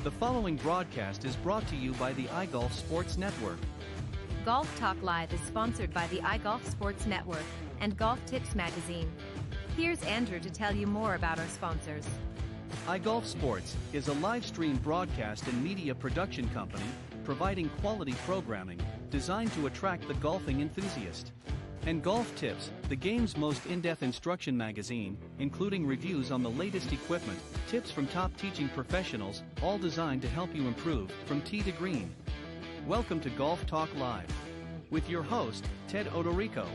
The following broadcast is brought to you by the iGolf Sports Network. Golf Talk Live is sponsored by the iGolf Sports Network and Golf Tips Magazine. Here's Andrew to tell you more about our sponsors. iGolf Sports is a live stream broadcast and media production company providing quality programming designed to attract the golfing enthusiast. And Golf Tips, the game's most in-depth instruction magazine, including reviews on the latest equipment, tips from top teaching professionals, all designed to help you improve from tee to green. Welcome to Golf Talk Live with your host, Ted Odorico.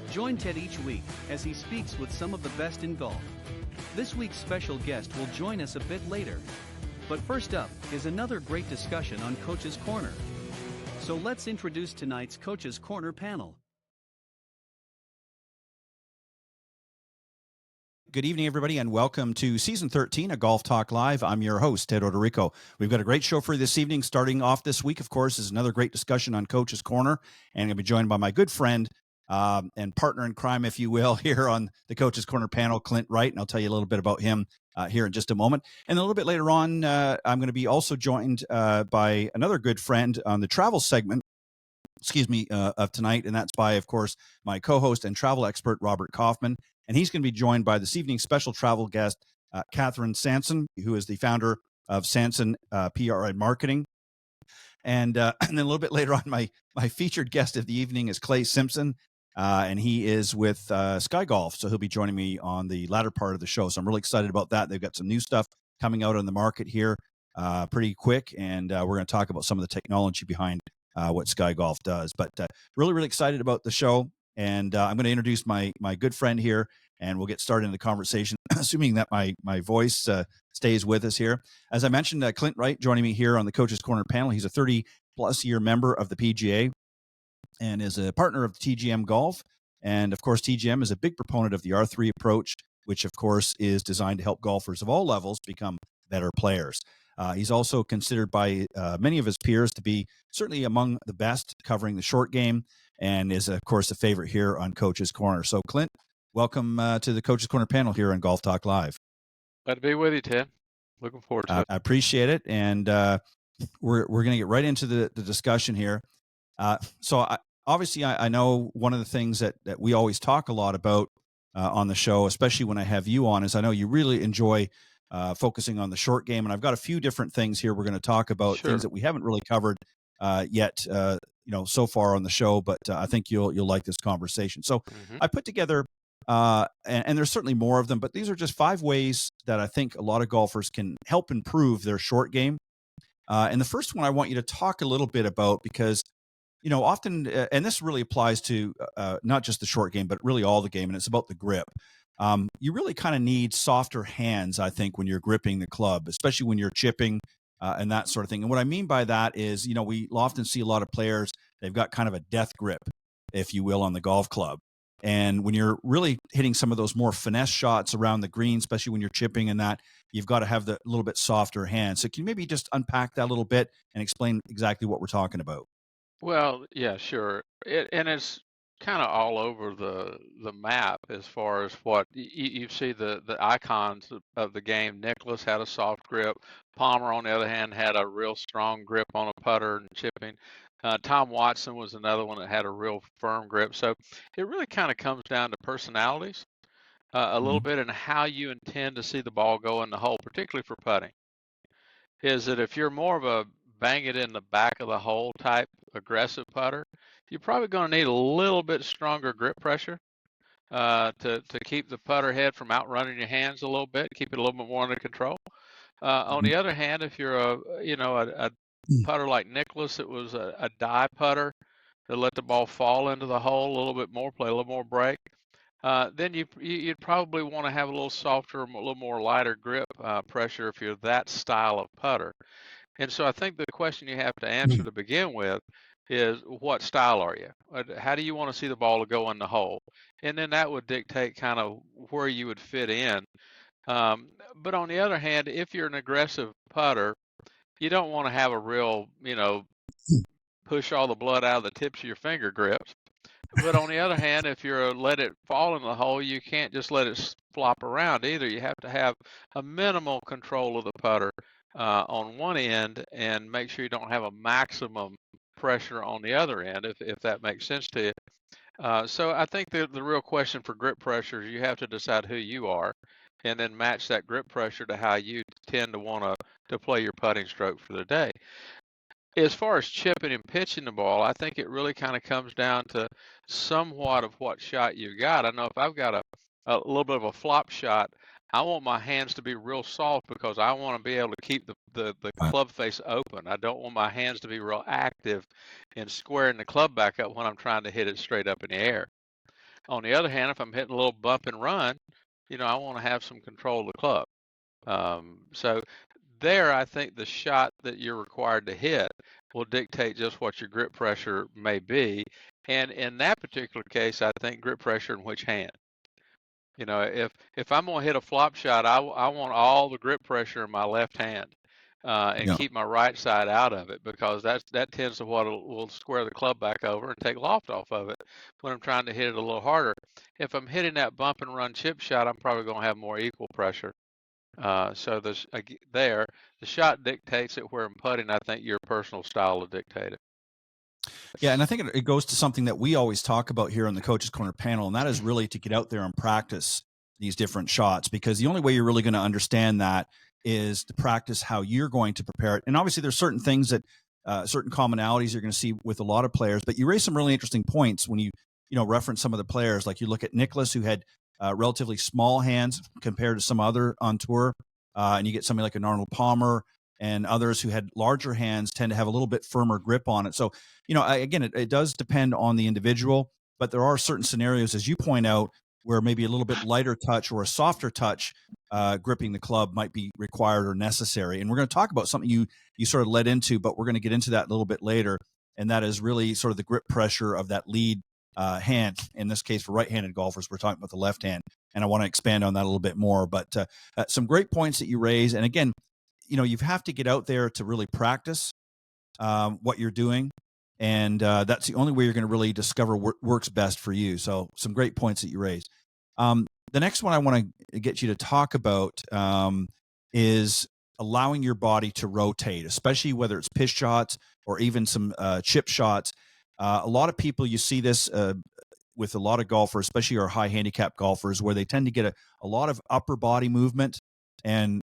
Join Ted each week as he speaks with some of the best in golf. This week's special guest will join us a bit later. But first up is another great discussion on Coach's Corner. So let's introduce tonight's Coach's Corner panel. Good evening, everybody, and welcome to Season 13 of Golf Talk Live. I'm your host, Ted Odorico. We've got a great show for you this evening. Starting off this week, of course, is another great discussion on Coach's Corner, and I'm going to be joined by my good friend and partner in crime, if you will, here on the Coach's Corner panel, Clint Wright, and I'll tell you a little bit about him here in just a moment. And a little bit later on, I'm going to be also joined by another good friend on the travel segment, of tonight, and that's by, of course, my co-host and travel expert, Robert Kaufman. And he's going to be joined by this evening's special travel guest, Katherine Sansone, who is the founder of Sansone PR and Marketing. And then a little bit later on, my featured guest of the evening is Clay Simpson, and he is with Sky Golf. So he'll be joining me on the latter part of the show. So I'm really excited about that. They've got some new stuff coming out on the market here pretty quick, and we're going to talk about some of the technology behind what Sky Golf does. But really, really excited about the show. And I'm going to introduce my good friend here, and we'll get started in the conversation, assuming that my voice stays with us here. As I mentioned, Clint Wright joining me here on the Coach's Corner panel. He's a 30-plus year member of the PGA and is a partner of TGM Golf. And, of course, TGM is a big proponent of the R3 approach, which, of course, is designed to help golfers of all levels become better players. He's also considered by many of his peers to be certainly among the best covering the short game, and is, of course, a favorite here on Coach's Corner. So, Clint, welcome to the Coach's Corner panel here on Golf Talk Live. Glad to be with you, Ted. Looking forward to it. I appreciate it, and we're going to get right into the discussion here. Obviously, I know one of the things that we always talk a lot about on the show, especially when I have you on, is I know you really enjoy focusing on the short game, and I've got a few different things here we're going to talk about, Sure. things that we haven't really covered yet, so far on the show, but I think you'll like this conversation. So I put together, and there's certainly more of them, but these are just 5 ways that I think a lot of golfers can help improve their short game. And the first one I want you to talk a little bit about, because often, and this really applies to not just the short game, but really all the game, and it's about the grip. You really kind of need softer hands, I think, when you're gripping the club, especially when you're chipping and that sort of thing. And what I mean by that is, we often see a lot of players, they've got kind of a death grip, if you will, on the golf club. And when you're really hitting some of those more finesse shots around the green, especially when you're chipping and that, you've got to have the little bit softer hands. So can you maybe just unpack that a little bit and explain exactly what we're talking about? Well, yeah, sure. And it's kind of all over the map as far as what you see the icons of the game. Nicklaus had a soft grip. Palmer, on the other hand, had a real strong grip on a putter and chipping. Tom Watson was another one that had a real firm grip. So it really kind of comes down to personalities a little bit, and how you intend to see the ball go in the hole, particularly for putting. Is that if you're more of a bang it in the back of the hole type aggressive putter, you're probably going to need a little bit stronger grip pressure to keep the putter head from outrunning your hands a little bit, keep it a little bit more under control. On the other hand, if you're a putter like Nicklaus, it was a die putter that let the ball fall into the hole a little bit more, play a little more break. Then you'd probably want to have a little softer, a little more lighter grip pressure if you're that style of putter. And so I think the question you have to answer to begin with is, what style are you? How do you want to see the ball go in the hole? And then that would dictate kind of where you would fit in. But on the other hand, if you're an aggressive putter, you don't want to have a real, push all the blood out of the tips of your finger grips. But on the other hand, if you're let it fall in the hole, you can't just let it flop around either. You have to have a minimal control of the putter on one end and make sure you don't have a maximum pressure on the other end, if that makes sense to you. So I think the real question for grip pressure is you have to decide who you are and then match that grip pressure to how you tend to want to play your putting stroke for the day. As far as chipping and pitching the ball, I think it really kind of comes down to somewhat of what shot you got. I know if I've got a little bit of a flop shot, I want my hands to be real soft because I want to be able to keep the Right. club face open. I don't want my hands to be real active in squaring the club back up when I'm trying to hit it straight up in the air. On the other hand, if I'm hitting a little bump and run, I want to have some control of the club. So there, I think the shot that you're required to hit will dictate just what your grip pressure may be. And in that particular case, I think grip pressure in which hand. If I'm going to hit a flop shot, I want all the grip pressure in my left hand and Yeah. keep my right side out of it, because that tends to what will square the club back over and take loft off of it when I'm trying to hit it a little harder. If I'm hitting that bump and run chip shot, I'm probably going to have more equal pressure. So the shot dictates it, where in putting, I think your personal style will dictate it. Yeah, and I think it goes to something that we always talk about here on the Coaches Corner panel, and that is really to get out there and practice these different shots, because the only way you're really going to understand that is to practice how you're going to prepare it. And obviously, there's certain things that certain commonalities you're going to see with a lot of players. But you raise some really interesting points when you reference some of the players. Like you look at Nicholas, who had relatively small hands compared to some other on tour, and you get somebody like an Arnold Palmer and others who had larger hands tend to have a little bit firmer grip on it. So, again, it does depend on the individual, but there are certain scenarios, as you point out, where maybe a little bit lighter touch or a softer touch gripping the club might be required or necessary. And we're going to talk about something you sort of led into, but we're going to get into that a little bit later. And that is really sort of the grip pressure of that lead hand. In this case, for right-handed golfers, we're talking about the left hand. And I want to expand on that a little bit more. But some great points that you raise. And again, you have to get out there to really practice what you're doing. And that's the only way you're going to really discover what works best for you. So some great points that you raised. The next one I want to get you to talk about is allowing your body to rotate, especially whether it's pitch shots or even some chip shots. A lot of people, you see this with a lot of golfers, especially our high handicap golfers, where they tend to get a lot of upper body movement and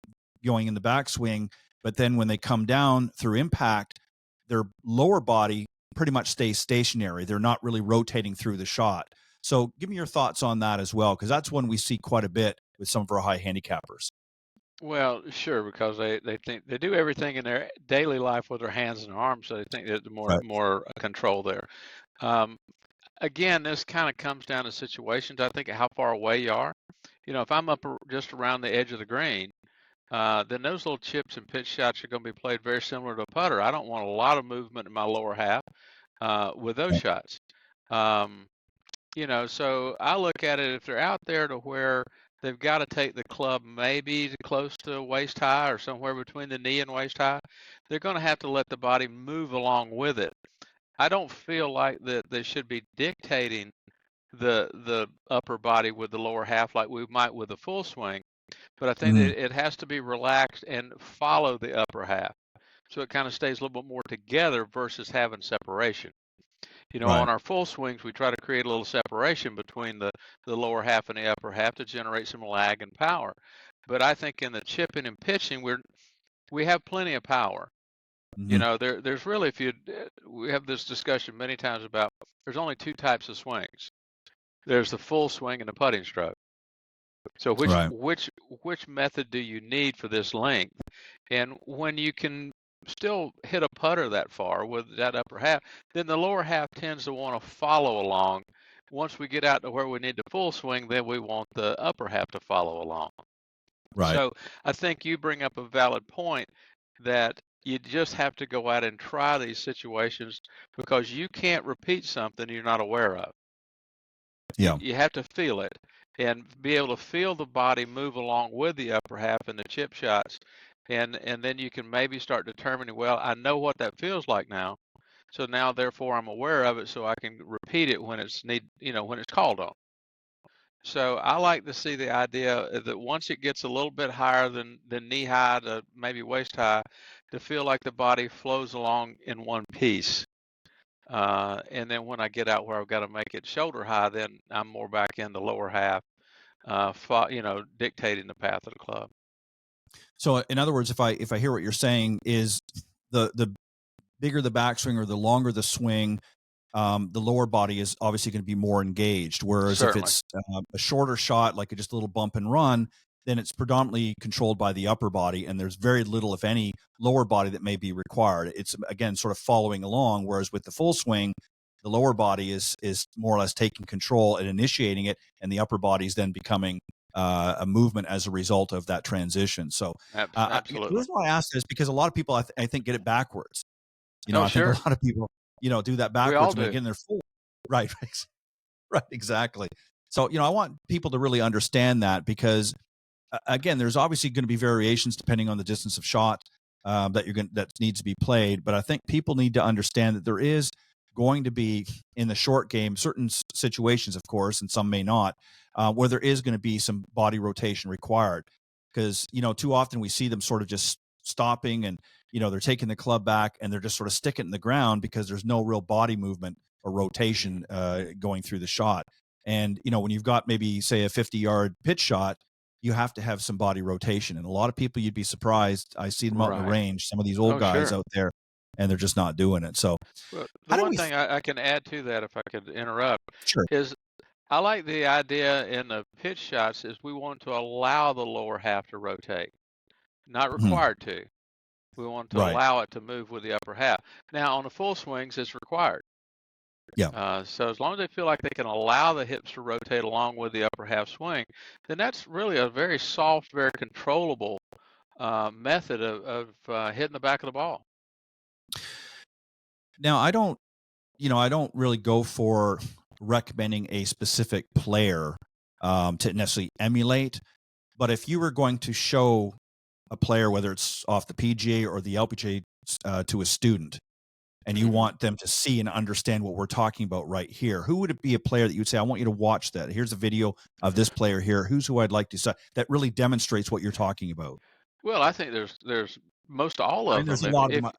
going in the backswing, but then when they come down through impact, their lower body pretty much stays stationary. They're not really rotating through the shot. So give me your thoughts on that as well, because that's one we see quite a bit with some of our high handicappers. Well, sure, because they think they do everything in their daily life with their hands and arms, so they think there's more control there. Again, this kind of comes down to situations. I think how far away you are. If I'm up just around the edge of the green, then those little chips and pitch shots are going to be played very similar to a putter. I don't want a lot of movement in my lower half with those shots. So I look at it, if they're out there to where they've got to take the club maybe close to waist high or somewhere between the knee and waist high, they're going to have to let the body move along with it. I don't feel like that they should be dictating the upper body with the lower half like we might with a full swing. But I think that it has to be relaxed and follow the upper half, so it kind of stays a little bit more together versus having separation. On our full swings, we try to create a little separation between the lower half and the upper half to generate some lag and power. But I think in the chipping and pitching, we have plenty of power. There's really, we have this discussion many times about there's only two types of swings. There's the full swing and the putting stroke. So which method do you need for this length? And when you can still hit a putter that far with that upper half, then the lower half tends to want to follow along. Once we get out to where we need the full swing, then we want the upper half to follow along. Right. So I think you bring up a valid point that you just have to go out and try these situations, because you can't repeat something you're not aware of. Yeah. You have to feel it and be able to feel the body move along with the upper half in the chip shots. And then you can maybe start determining, well, I know what that feels like now. So now, therefore, I'm aware of it, so I can repeat it when it's when it's called on. So I like to see the idea that once it gets a little bit higher than knee high to maybe waist high, to feel like the body flows along in one piece. And then when I get out where I've got to make it shoulder high, then I'm more back in the lower half, dictating the path of the club. So in other words, if I hear what you're saying, is the bigger the backswing or the longer the swing, the lower body is obviously going to be more engaged. Whereas Certainly. if it's a shorter shot, like just a little bump and run, then it's predominantly controlled by the upper body, and there's very little, if any, lower body that may be required. It's, again, sort of following along, whereas with the full swing, the lower body is more or less taking control and initiating it, and the upper body is then becoming a movement as a result of that transition. So Absolutely. the reason why I ask this is because a lot of people, I think, get it backwards. Oh, I think sure. a lot of people, do that We all backwards when do. again they're full. Right. Right. Exactly. So, I want people to really understand that, because again, there's obviously going to be variations depending on the distance of shot that needs to be played. But I think people need to understand that there is going to be, in the short game, certain situations, of course, and some may not, where there is going to be some body rotation required. Because, too often we see them sort of just stopping and, they're taking the club back and they're just sort of sticking it in the ground because there's no real body movement or rotation going through the shot. And, when you've got maybe, say, a 50-yard pitch shot, you have to have some body rotation. And a lot of people, you'd be surprised, I see them out in the Right. range, some of these old guys Sure. out there, and they're just not doing it. So Well, how the do one we thing I can add to that, if I could interrupt, sure. is I like the idea in the pitch shots is we want to allow the lower half to rotate, not Mhm. required to. We want to Right. allow it to move with the upper half. Now, on the full swings, it's required. Yeah. So as long as they feel like they can allow the hips to rotate along with the upper half swing, then that's really a very soft, very controllable method of hitting the back of the ball. Now, I don't really go for recommending a specific player to necessarily emulate. But if you were going to show a player, whether it's off the PGA or the LPGA, to a student, and you want them to see and understand what we're talking about right here, who would it be a player that you would say, I want you to watch that? Here's a video of this player here. Who I'd like to see that really demonstrates what you're talking about? Well, I think there's most all I of mean, there's them. a If lot of if them.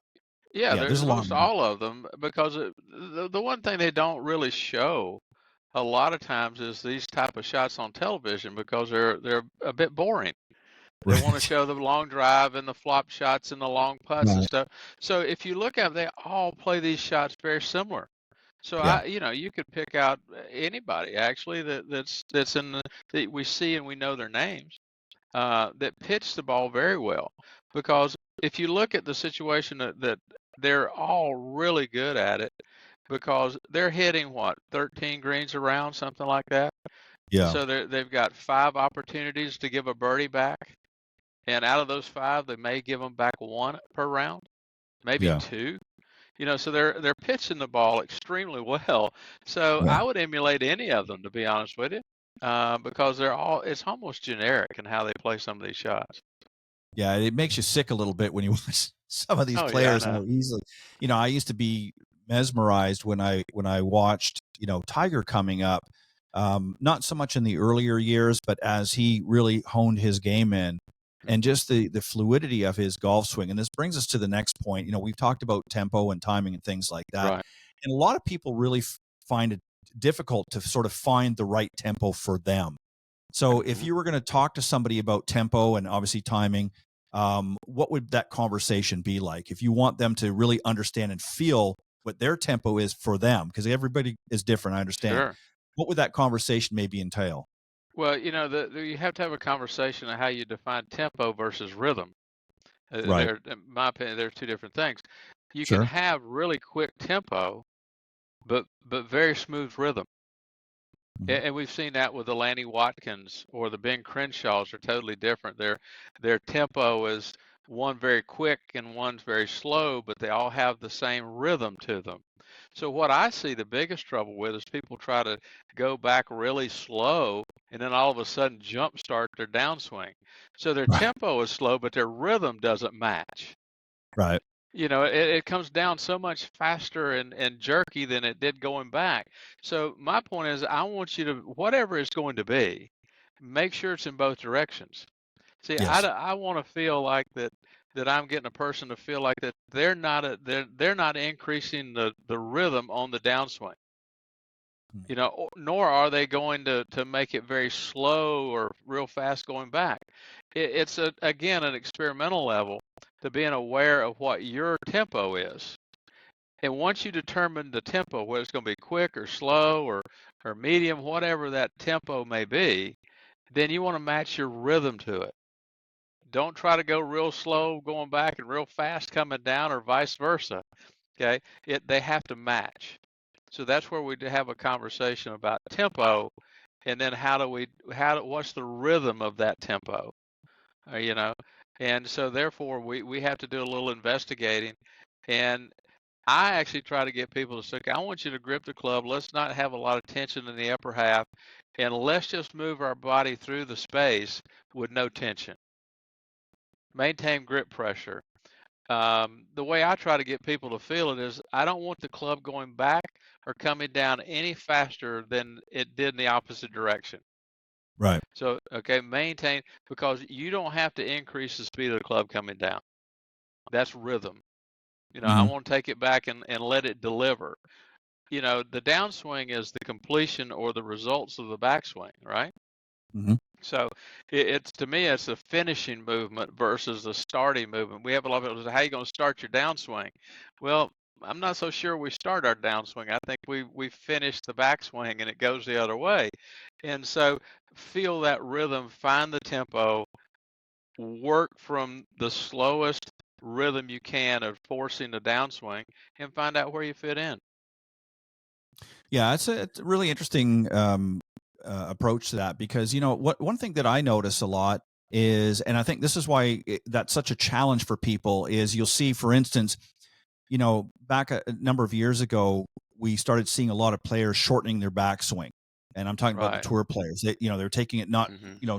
Yeah, Yeah, there's there's a lot of most them. all of them because the one thing they don't really show a lot of times is these type of shots on television because they're a bit boring. They want to Right. show the long drive and the flop shots and the long putts and Right. stuff. So if you look at them, they all play these shots very similar. So Yeah. you could pick out anybody actually that's in that we see and we know their names that pitch the ball very well. Because if you look at the situation that they're all really good at it because they're hitting what 13 greens around, something like that. Yeah. So they've got 5 opportunities to give a birdie back, and out of those 5, they may give them back 1 per round, maybe Yeah. 2. So they're pitching the ball extremely well. So Yeah. I would emulate any of them, to be honest with you, because it's almost generic in how they play some of these shots. Yeah, it makes you sick a little bit when you watch some of these Oh yeah, I players know. how easily. I used to be mesmerized when I watched, Tiger coming up. Not so much in the earlier years, but as he really honed his game in, and just the fluidity of his golf swing. And this brings us to the next point. We've talked about tempo and timing and things like that. Right. And a lot of people really find it difficult to sort of find the right tempo for them. So if Mhm. you were going to talk to somebody about tempo and obviously timing, what would that conversation be like? If you want them to really understand and feel what their tempo is for them, because everybody is different, I understand. Sure. What would that conversation maybe entail? Well, you have to have a conversation on how you define tempo versus rhythm. Right. In my opinion, they're 2 different things. You can Sure. have really quick tempo, but very smooth rhythm. Mhm. And we've seen that with the Lanny Watkins or the Ben Crenshaws are totally different. Their tempo is one very quick and one's very slow, but they all have the same rhythm to them. So what I see the biggest trouble with is people try to go back really slow and then all of a sudden jump start their downswing. So their Right. tempo is slow, but their rhythm doesn't match. Right. It comes down so much faster and jerky than it did going back. So my point is, I want you to, whatever it's going to be, make sure it's in both directions. See, Yes. I want to feel like that I'm getting a person to feel like that they're not increasing the rhythm on the downswing. Nor are they going to make it very slow or real fast going back. It's again an experimental level to being aware of what your tempo is. And once you determine the tempo, whether it's going to be quick or slow or medium, whatever that tempo may be, then you want to match your rhythm to it. Don't try to go real slow going back and real fast coming down, or vice versa. Okay, they have to match. So that's where we have a conversation about tempo, and then what's the rhythm of that tempo, you know? And so therefore we have to do a little investigating. And I actually try to get people to say, okay, I want you to grip the club. Let's not have a lot of tension in the upper half, and let's just move our body through the space with no tension. Maintain grip pressure. The way I try to get people to feel it is, I don't want the club going back or coming down any faster than it did in the opposite direction. Right. So, okay, maintain, because you don't have to increase the speed of the club coming down. That's rhythm. I want to take it back and let it deliver. The downswing is the completion or the results of the backswing, right? Mm-hmm. So it's, to me, it's a finishing movement versus a starting movement. We have a lot of people say, how are you going to start your downswing? Well, I'm not so sure we start our downswing. I think we finish the backswing and it goes the other way. And so feel that rhythm, find the tempo, work from the slowest rhythm you can of forcing the downswing, and find out where you fit in. Yeah, it's a really interesting approach to that, because one thing that I notice a lot is, and I think this is why that's such a challenge for people, is you'll see, for instance, back a number of years ago, we started seeing a lot of players shortening their backswing. And I'm talking about the Right. tour players. They're taking it not,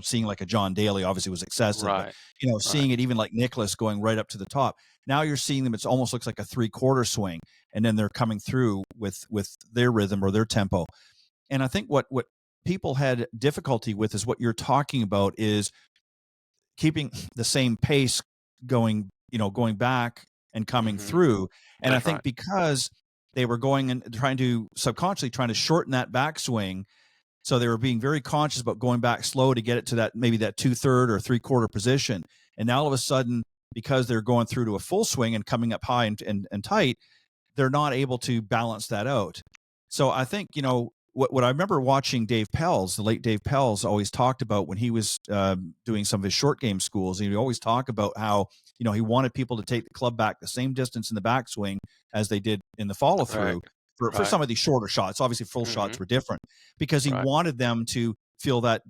seeing like a John Daly obviously was excessive, Right. but seeing it even like Nicklaus going right up to the top. Now you're seeing them, it almost looks like a 3/4 swing, and then they're coming through with their rhythm or their tempo. And I think what people had difficulty with is what you're talking about, is keeping the same pace going back and coming through. And That's I think right. because they were going and subconsciously trying to shorten that backswing, so they were being very conscious about going back slow to get it to that, maybe that 2/3 or 3/4 position. And now all of a sudden, because they're going through to a full swing and coming up high and tight, they're not able to balance that out. So I think, what I remember watching Dave Pells, the late Dave Pells, always talked about when he was doing some of his short game schools. He'd always talk about how, he wanted people to take the club back the same distance in the backswing as they did in the follow through. Right. For some of these shorter shots. Obviously full shots were different, because he wanted them to feel that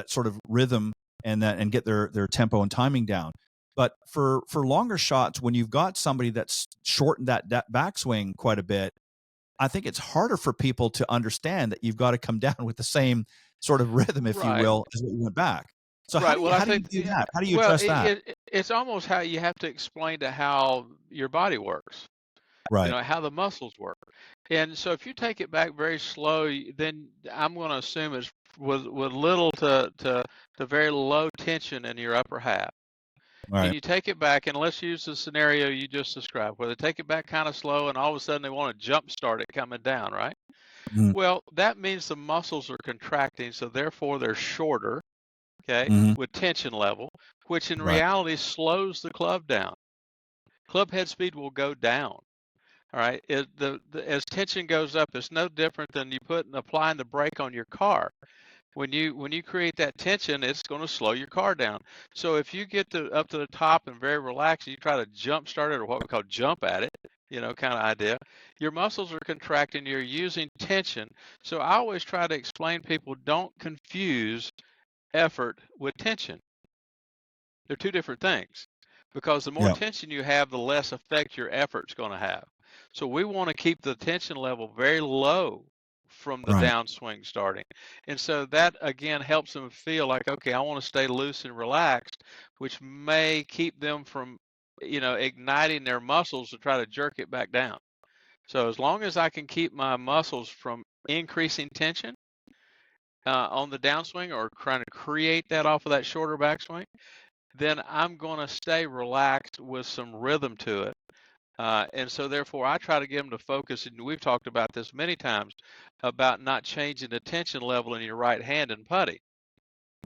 sort of rhythm and get their tempo and timing down. But for longer shots, when you've got somebody that's shortened that backswing quite a bit, I think it's harder for people to understand that you've got to come down with the same sort of rhythm, if you will, as what you went back. So Right. Well, I how do you think, do that? How do you well, address that? it's almost how you have to explain to how your body works, Right. how the muscles work. And so if you take it back very slow, then I'm going to assume it's with little to very low tension in your upper half. And Right. you take it back, and let's use the scenario you just described, where they take it back kind of slow, and all of a sudden they want to jump start it coming down, right? Mm-hmm. Well, that means the muscles are contracting, so therefore they're shorter, okay, with tension level, which in Right. reality slows the club down. Club head speed will go down. All right. As tension goes up, it's no different than applying the brake on your car. When you create that tension, it's going to slow your car down. So if you get up to the top and very relaxed, and you try to jump start it, or what we call jump at it, kind of idea, your muscles are contracting, you're using tension. So I always try to explain people, don't confuse effort with tension. They're two different things, because the more Yeah. tension you have, the less effect your effort's going to have. So we want to keep the tension level very low from the Right. downswing starting. And so that again helps them feel like, okay, I want to stay loose and relaxed, which may keep them from igniting their muscles to try to jerk it back down. So as long as I can keep my muscles from increasing tension on the downswing or trying to create that off of that shorter backswing, then I'm going to stay relaxed with some rhythm to it. And so therefore I try to get them to focus, and we've talked about this many times, about not changing the tension level in your right hand in putting. It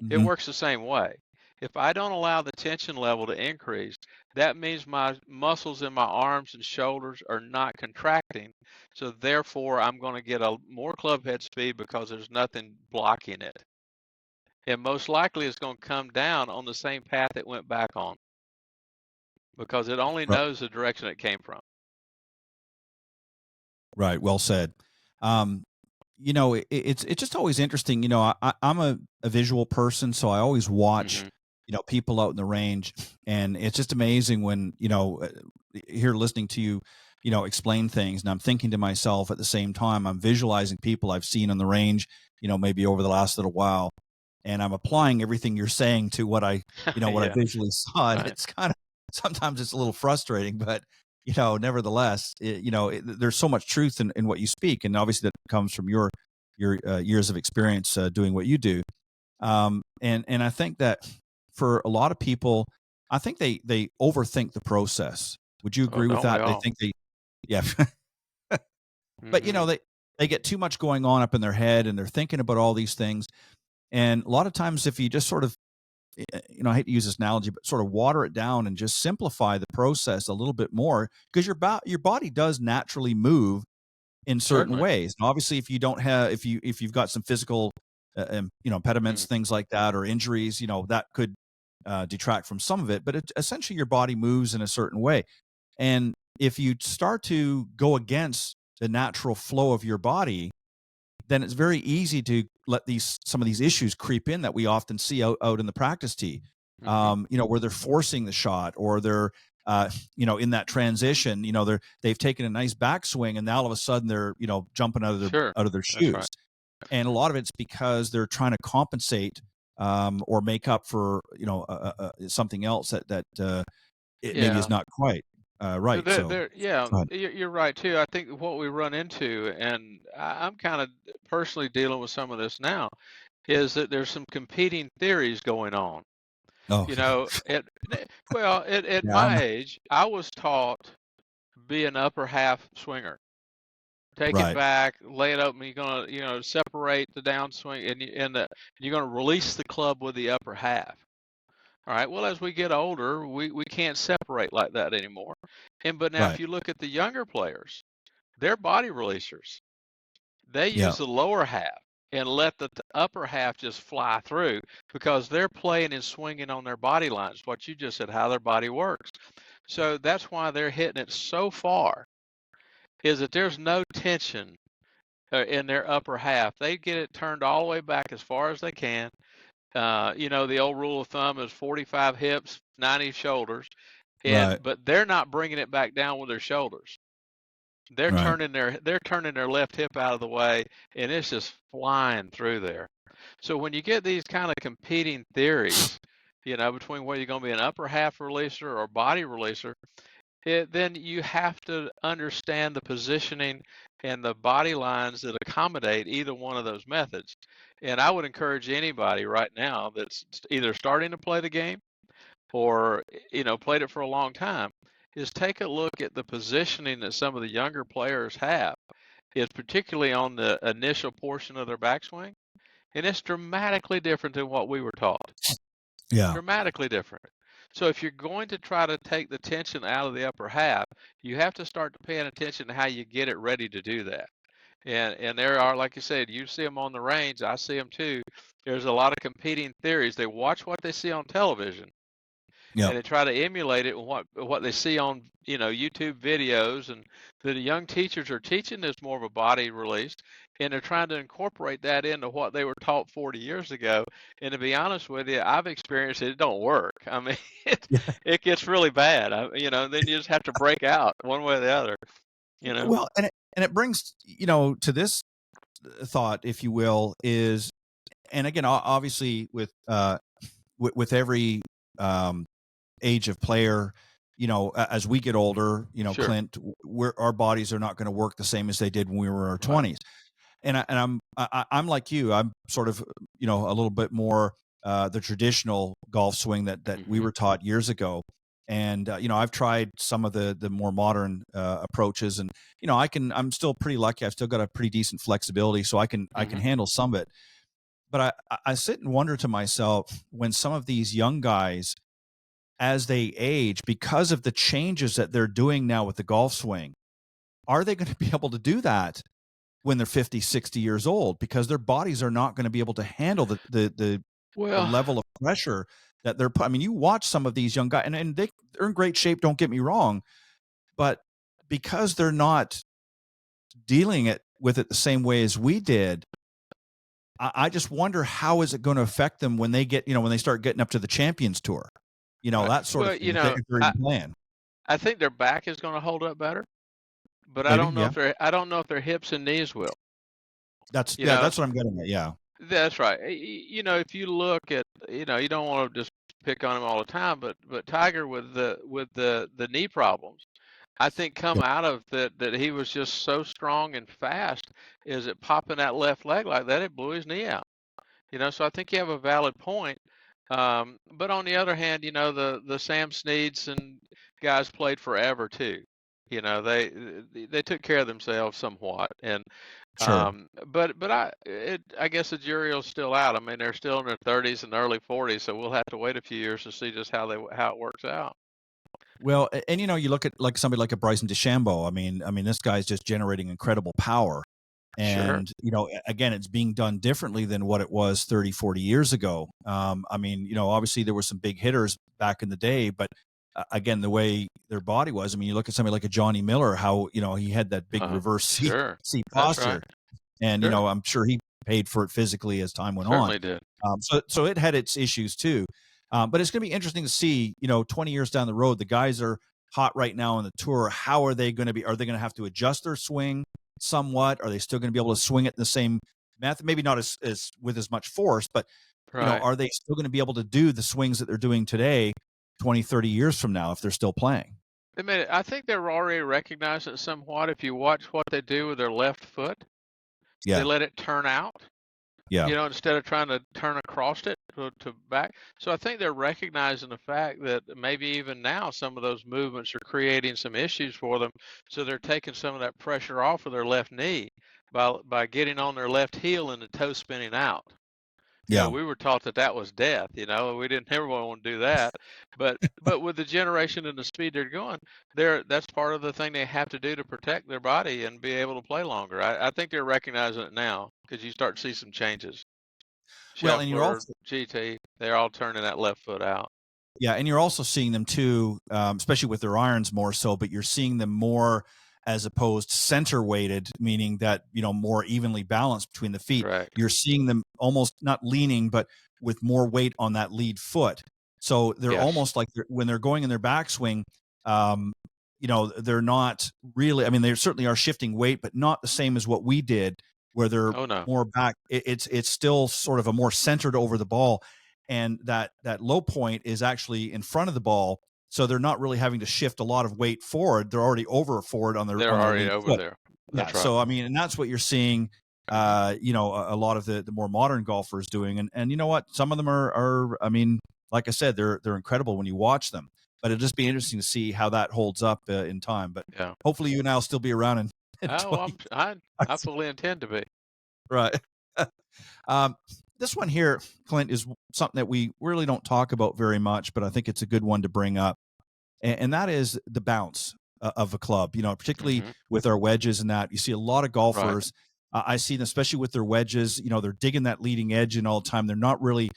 Mm-hmm. works the same way. If I don't allow the tension level to increase, that means my muscles in my arms and shoulders are not contracting. So therefore I'm going to get a more club head speed because there's nothing blocking it. And most likely it's going to come down on the same path it went back on, because it only knows the direction it came from. Right. Well said. It's just always interesting. I'm a visual person, so I always watch, people out in the range, and it's just amazing when, here listening to you, explain things, and I'm thinking to myself at the same time, I'm visualizing people I've seen on the range, maybe over the last little while, and I'm applying everything you're saying to what I, what I visually saw. And it's kind of, sometimes it's a little frustrating, but nevertheless, there's so much truth in what you speak, and obviously that comes from your years of experience doing what you do. And I think that for a lot of people, I think they overthink the process. Would you agree with that? They think yeah. But they get too much going on up in their head, and they're thinking about all these things. And a lot of times, if you just sort of, I hate to use this analogy, but sort of water it down and just simplify the process a little bit more, because your body does naturally move in certain ways. And obviously, if you don't have, if you've got some physical, impediments, things like that, or injuries, that could detract from some of it. But essentially, your body moves in a certain way. And if you start to go against the natural flow of your body, then it's very easy to let some of these issues creep in that we often see out in the practice tee, where they're forcing the shot, or they're, in that transition, they've taken a nice backswing, and now all of a sudden they're, jumping out of their shoes. Right. And a lot of it's because they're trying to compensate or make up for, something else that maybe is not quite. Right. You're right too. I think what we run into, and I'm kind of personally dealing with some of this now, is that there's some competing theories going on. Oh, at my age, I was taught to be an upper half swinger. Take it back, lay it open. You're gonna, separate the downswing, and you're gonna release the club with the upper half. All right. Well, as we get older, we can't separate like that anymore. But now, if you look at the younger players, they're body releasers. They use the lower half and let the upper half just fly through, because they're playing and swinging on their body lines. What you just said, how their body works. So that's why they're hitting it so far, is that there's no tension in their upper half. They get it turned all the way back as far as they can. The old rule of thumb is 45 hips, 90 shoulders, but they're not bringing it back down with their shoulders. They're turning their left hip out of the way, and it's just flying through there. So when you get these kind of competing theories, between whether you're going to be an upper half releaser or body releaser, then you have to understand the positioning and the body lines that accommodate either one of those methods. And I would encourage anybody right now that's either starting to play the game or, played it for a long time, is take a look at the positioning that some of the younger players have, is particularly on the initial portion of their backswing. And it's dramatically different than what we were taught. Yeah. Dramatically different. So if you're going to try to take the tension out of the upper half, you have to start paying attention to how you get it ready to do that. And there are, like you said, you see them on the range. I see them too. There's a lot of competing theories. They watch what they see on television, and they try to emulate it with what they see on YouTube videos. And the young teachers are teaching this more of a body release, and they're trying to incorporate that into what they were taught 40 years ago. And to be honest with you, I've experienced it. It don't work. I mean, it gets really bad. Then you just have to break out one way or the other. Well, and it brings, to this thought, if you will, is, and again, obviously with every age of player, as we get older, Sure. Clint, our bodies are not going to work the same as they did when we were in our Right. 20s. And I'm like you. I'm sort of, a little bit more the traditional golf swing that we were taught years ago. And I've tried some of the more modern approaches, and I'm still pretty lucky. I've still got a pretty decent flexibility, so I can handle some of it. But I sit and wonder to myself, when some of these young guys, as they age, because of the changes that they're doing now with the golf swing, are they going to be able to do that when they're 50, 60 years old? Because their bodies are not going to be able to handle the Well, level of pressure that they're put. I mean, you watch some of these young guys, and they're in great shape, don't get me wrong, but because they're not dealing with it the same way as we did, I just wonder, how is it going to affect them when they when they start getting up to the Champions Tour, right. that sort of Well, thing, if they're even playing. I think their back is going to hold up better, but I Maybe, don't know yeah. if their hips and knees will. That's You know, that's what I'm getting at. Yeah, that's right. If you look at, you don't want to just pick on him all the time, but Tiger with the knee problems, I think come yeah, out of that he was just so strong and fast. Is it popping that left leg like that? It blew his knee out. So I think you have a valid point. But on the other hand, the Sam Sneads and guys played forever too. They took care of themselves somewhat, and sure. but I guess the jury is still out. I mean, they're still in their 30s and early 40s, so we'll have to wait a few years to see just how it works out. Well, and you look at like somebody like a Bryson DeChambeau. I mean, this guy's just generating incredible power. Sure. And, again, it's being done differently than what it was 30, 40 years ago. I mean, obviously there were some big hitters back in the day, but again, the way their body was, I mean, you look at somebody like a Johnny Miller, how, he had that big reverse Sure. seat That's posture. right. And, Sure. I'm sure he paid for it physically as time went on. Certainly did. So it had its issues too. But it's going to be interesting to see, 20 years down the road, the guys are hot right now on the tour. How are they going to be? Are they going to have to adjust their swing somewhat? Are they still going to be able to swing it in the same method? Maybe not as with as much force, but, Right. are they still going to be able to do the swings that they're doing today, 20, 30 years from now, if they're still playing? I think they're already recognizing it somewhat. If you watch what they do with their left foot, they Yeah. let it turn out. Yeah. Instead of trying to turn across it to back. So I think they're recognizing the fact that maybe even now some of those movements are creating some issues for them. So they're taking some of that pressure off of their left knee by getting on their left heel and the toe spinning out. Yeah. We were taught that was death. We didn't ever want to do that. But with the generation and the speed they're going, that's part of the thing they have to do to protect their body and be able to play longer. I think they're recognizing it now because you start to see some changes. Well, and you're Scheffler, also, GT, they're all turning that left foot out. yeah, and you're also seeing them too, especially with their irons more so, but you're seeing them more as opposed center weighted, meaning that, more evenly balanced between the feet. Correct. You're seeing them almost not leaning, but with more weight on that lead foot. So they're Yes. almost like when they're going in their backswing, they're not really, I mean, they certainly are shifting weight, but not the same as what we did, where they're Oh, no. more back. It's still sort of a more centered over the ball. And that low point is actually in front of the ball. So they're not really having to shift a lot of weight forward. They're already forward on their They're already lead over foot. there. Yeah. That's right. So, I mean, and that's what you're seeing, a lot of the more modern golfers doing. And you know what? Some of them are, I mean, like I said, they're incredible when you watch them. But it'll just be interesting to see how that holds up in time. But Yeah. hopefully you and I will still be around in 20. I fully intend to be. Right. This one here, Clint, is something that we really don't talk about very much, but I think it's a good one to bring up. And that is the bounce of a club, particularly with our wedges and that. You see a lot of golfers. Right. I see them, especially with their wedges, they're digging that leading edge in all the time. They're not really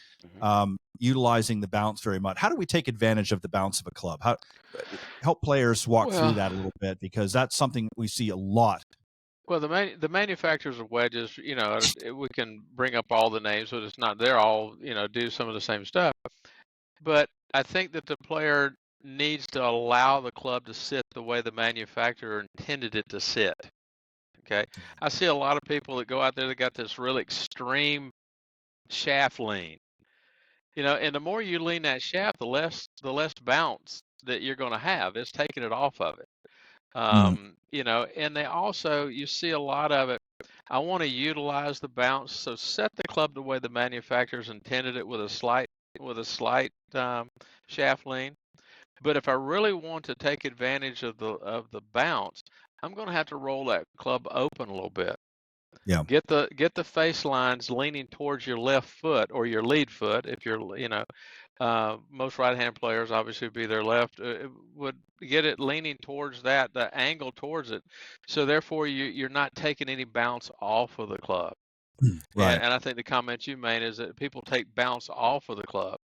utilizing the bounce very much. How do we take advantage of the bounce of a club? How help players walk through that a little bit, because that's something we see a lot. Well, the manufacturers of wedges, we can bring up all the names, but it's not. They're all, do some of the same stuff. But I think that the player needs to allow the club to sit the way the manufacturer intended it to sit. Okay, I see a lot of people that go out there that got this really extreme shaft lean. And the more you lean that shaft, the less bounce that you're going to have. It's taking it off of it. Mm. And they also, you see a lot of it. I want to utilize the bounce, so set the club the way the manufacturers intended it with a slight shaft lean. But if I really want to take advantage of the bounce, I'm going to have to roll that club open a little bit. Yeah. Get the face lines leaning towards your left foot or your lead foot. If you're, most right-hand players obviously would be their left, would get it leaning towards the angle towards it. So therefore, you're not taking any bounce off of the club. Right. And I think the comment you made is that people take bounce off of the club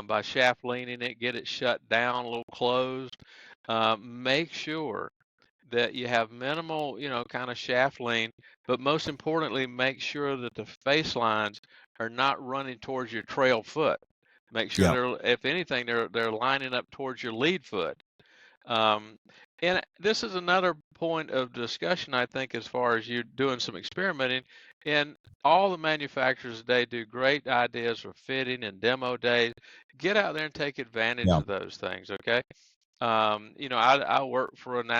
by shaft leaning it, get it shut down, a little closed. Make sure that you have minimal, kind of shaft lean, but most importantly, make sure that the face lines are not running towards your trail foot. Make sure Yeah. if anything, they're lining up towards your lead foot. Um, and this is another point of discussion, I think, as far as you doing some experimenting. And all the manufacturers today do great ideas for fitting and demo days. Get out there and take advantage Yeah. of those things, okay? I work for an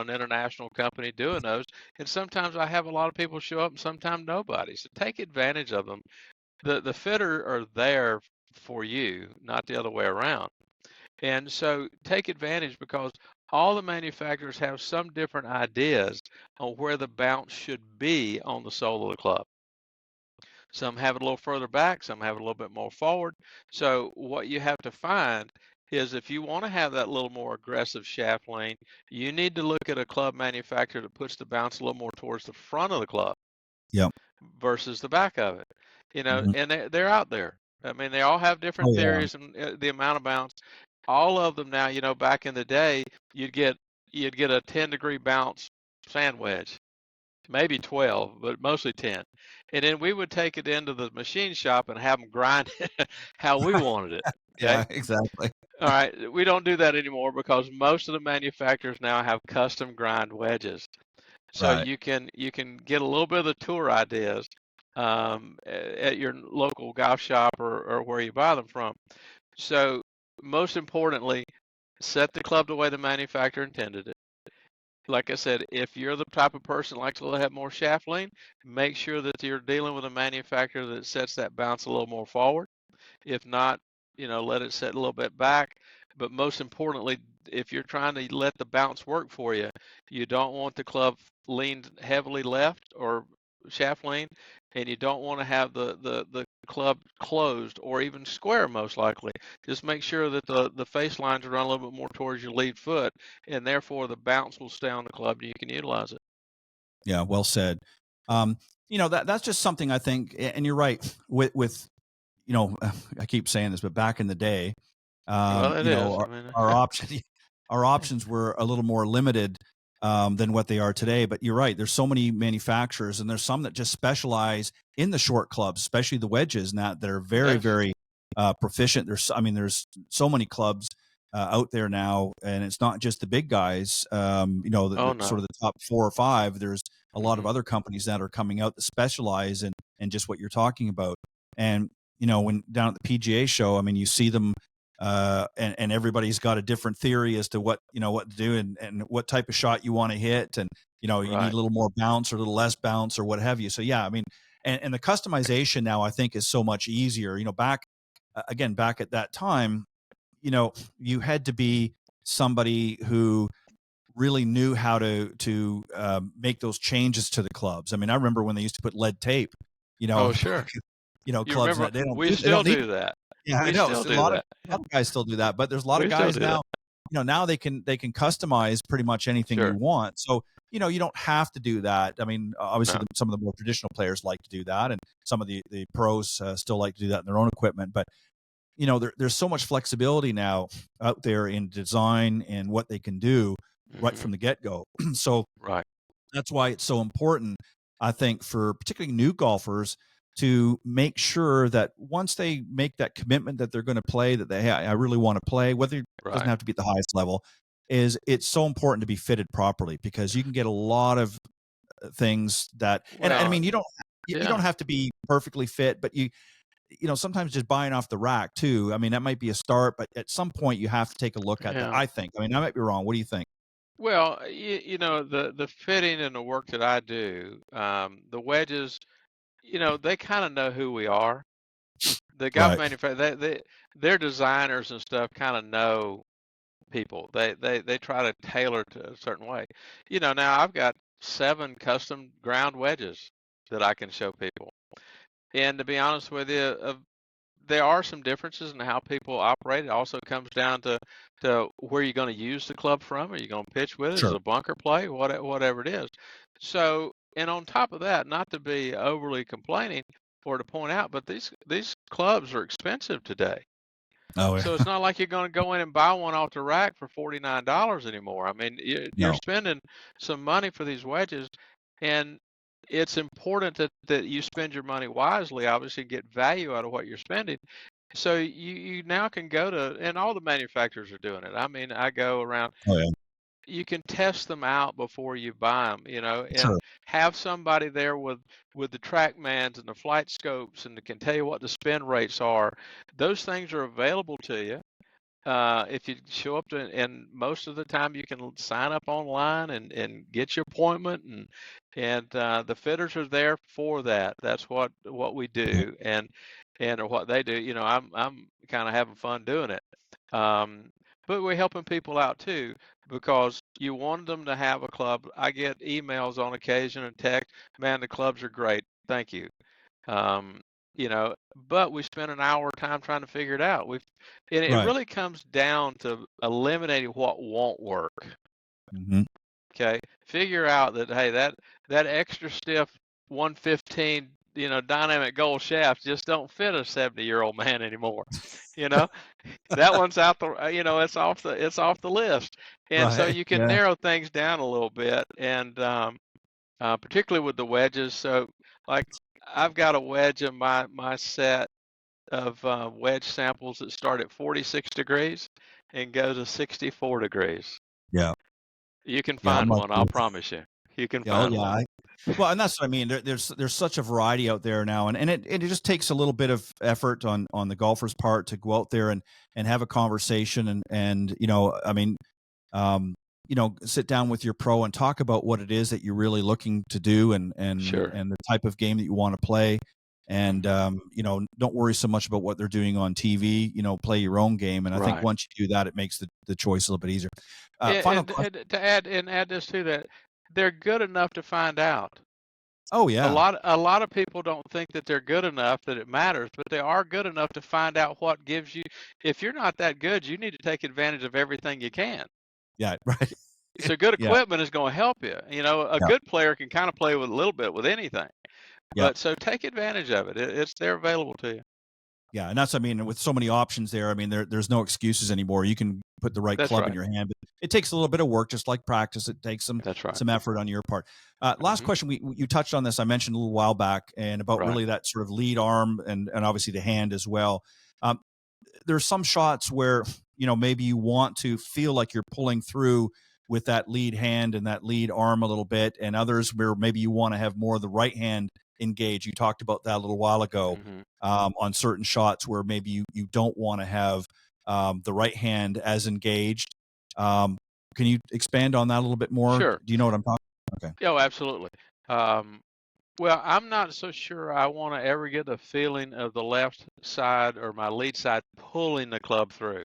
international company doing those, and sometimes I have a lot of people show up, and sometimes nobody. So take advantage of them. The fitter are there for you, not the other way around. And so take advantage because all the manufacturers have some different ideas on where the bounce should be on the sole of the club. Some have it a little further back, some have it a little bit more forward. So what you have to find is if you want to have that little more aggressive shaft lane, you need to look at a club manufacturer that puts the bounce a little more towards the front of the club Yeah. versus the back of it. Mhm. And they're out there. I mean, they all have different Oh yeah. theories and the amount of bounce. All of them now, back in the day, you'd get a 10-degree bounce sand wedge, maybe 12, but mostly 10. And then we would take it into the machine shop and have them grind it how we wanted it. Okay. Yeah, exactly. All right. We don't do that anymore because most of the manufacturers now have custom grind wedges. So Right. you can get a little bit of the tour ideas at your local golf shop or where you buy them from. So most importantly, set the club the way the manufacturer intended it. Like I said, if you're the type of person that likes to have more shaft lean, make sure that you're dealing with a manufacturer that sets that bounce a little more forward. If not, let it set a little bit back. But most importantly, if you're trying to let the bounce work for you, you don't want the club leaned heavily left or shaft lean, and you don't want to have the club closed or even square most likely. Just make sure that the face lines are run a little bit more towards your lead foot, and therefore the bounce will stay on the club and you can utilize it. Yeah, well said. That's just something I think, and you're right with I keep saying this, but back in the day, Well, it is. I mean, our option, our options were a little more limited than what they are today. But you're right. There's so many manufacturers, and there's some that just specialize in the short clubs, especially the wedges, and that are very, yes. very proficient. There's so many clubs out there now, and it's not just the big guys. No. Sort of the top 4 or 5. There's a lot of Mhm. other companies that are coming out that specialize in just what you're talking about. And when down at the PGA show, I mean, you see them, and everybody's got a different theory as to what to do and what type of shot you want to hit, and you need Right. a little more bounce or a little less bounce or what have you. So yeah, I mean, and the customization now I think is so much easier. Back at that time, you had to be somebody who really knew how to make those changes to the clubs. I mean, I remember when they used to put lead tape, Oh, sure. You clubs, remember, and we they don't still need. do that. Yeah, I We know. still So a do lot of that. guys still do that, but there's a lot of We still guys do that. now. Now they can customize pretty much anything you Sure. want. So you don't have to do that. I mean, obviously, No. some of the more traditional players like to do that, and some of the pros still like to do that in their own equipment. But there's so much flexibility now out there in design and what they can do right Mhm. from the get go. So Right. that's why it's so important, I think, for particularly new golfers to make sure that once they make that commitment that they're going to play, that I really want to play, whether it doesn't Right. have to be at the highest level, it's so important to be fitted properly, because you can get a lot of things that, and I Well, mean, you don't yeah. have to be perfectly fit, but sometimes just buying off the rack too. I mean, that might be a start, but at some point you have to take a look at that. Yeah. I think. I mean, I might be wrong. What do you think? Well, the fitting and the work that I do, the wedges, they kind of know who we are. The golf Right. manufacturer, their designers and stuff kind of know people. They try to tailor to a certain way. Now I've got 7 custom ground wedges that I can show people. And to be honest with you, there are some differences in how people operate. It also comes down to where you're going to use the club from. Are you going to pitch with it? Is Sure. it a bunker play? Whatever it is. So, and on top of that, not to be overly complaining or to point out, but these clubs are expensive today. Oh, So yeah. it's not like you're going to go in and buy one off the rack for $49 anymore. I mean, you're No. spending some money for these wedges, and it's important that you spend your money wisely, obviously get value out of what you're spending. So you now can go to, and all the manufacturers are doing it. I mean, I go around, Oh, yeah. you can test them out before you buy them, and Sure. have somebody there with the TrackMans and the flight scopes and can tell you what the spin rates are. Those things are available to you. If you show up to, and most of the time you can sign up online and get your appointment, and the fitters are there for that. That's what we Yeah. do, and or what they do. I'm kind of having fun doing it. Um, but we're helping people out too, because you want them to have a club. I get emails on occasion and text, man, the clubs are great. Thank you. Um, but we spent an hour time trying to figure it out. And it Right. really comes down to eliminating what won't work. Hmm. Okay, figure out that, hey, that extra stiff 115, dynamic gold shaft just don't fit a 70-year-old man anymore. You know, that one's out the, it's off the list, and so Right. you can Yeah. narrow things down a little bit, and particularly with the wedges. So, like, I've got a wedge in my set of wedge samples that start at 46 degrees and go to 64 degrees. Yeah. You can Yeah. I'm find like one, I'll you. promise you. You can Yeah. Oh, find yeah. one. Well, and that's what I mean. There's such a variety out there now, and it just takes a little bit of effort on the golfer's part to go out there and have a conversation and I mean, um, sit down with your pro and talk about what it is that you're really looking to do Sure. and the type of game that you want to play. And Mhm. don't worry so much about what they're doing on TV. Play your own game, and I think Right. once you do that, it makes the choice a little bit easier. Final And, question. and to add this to that, they're good enough to find out. Oh A yeah, lot a lot of people don't think that they're good enough that it matters, but they are good enough to find out what gives you. If you're not that good, you need to take advantage of everything you can. yeah, right, So good yeah, equipment is going to help you. A yeah, good player can kind of play with a little bit with anything. yeah. But so take advantage of it. It's there available to you. Yeah, and that's I mean, with so many options there, I mean, there's no excuses anymore. You can put the right That's club in right. your hand, but it takes a little bit of work, just like practice. It takes That's right. some effort on your part. Last Hmm. question, you touched on this. I mentioned a little while back, and about Right. really that sort of lead arm and obviously the hand as well. Um, there's some shots where maybe you want to feel like you're pulling through with that lead hand and that lead arm a little bit, and others where maybe you want to have more of the right hand engage. You talked about that a little while ago Hmm. on certain shots where maybe you don't want to have the right hand as engaged. Um, can you expand on that a little bit more? Sure. Do you know what I'm talking? Okay. Oh, absolutely. Um, well, I'm not so sure I want to ever get the feeling of the left side or my lead side pulling the club through.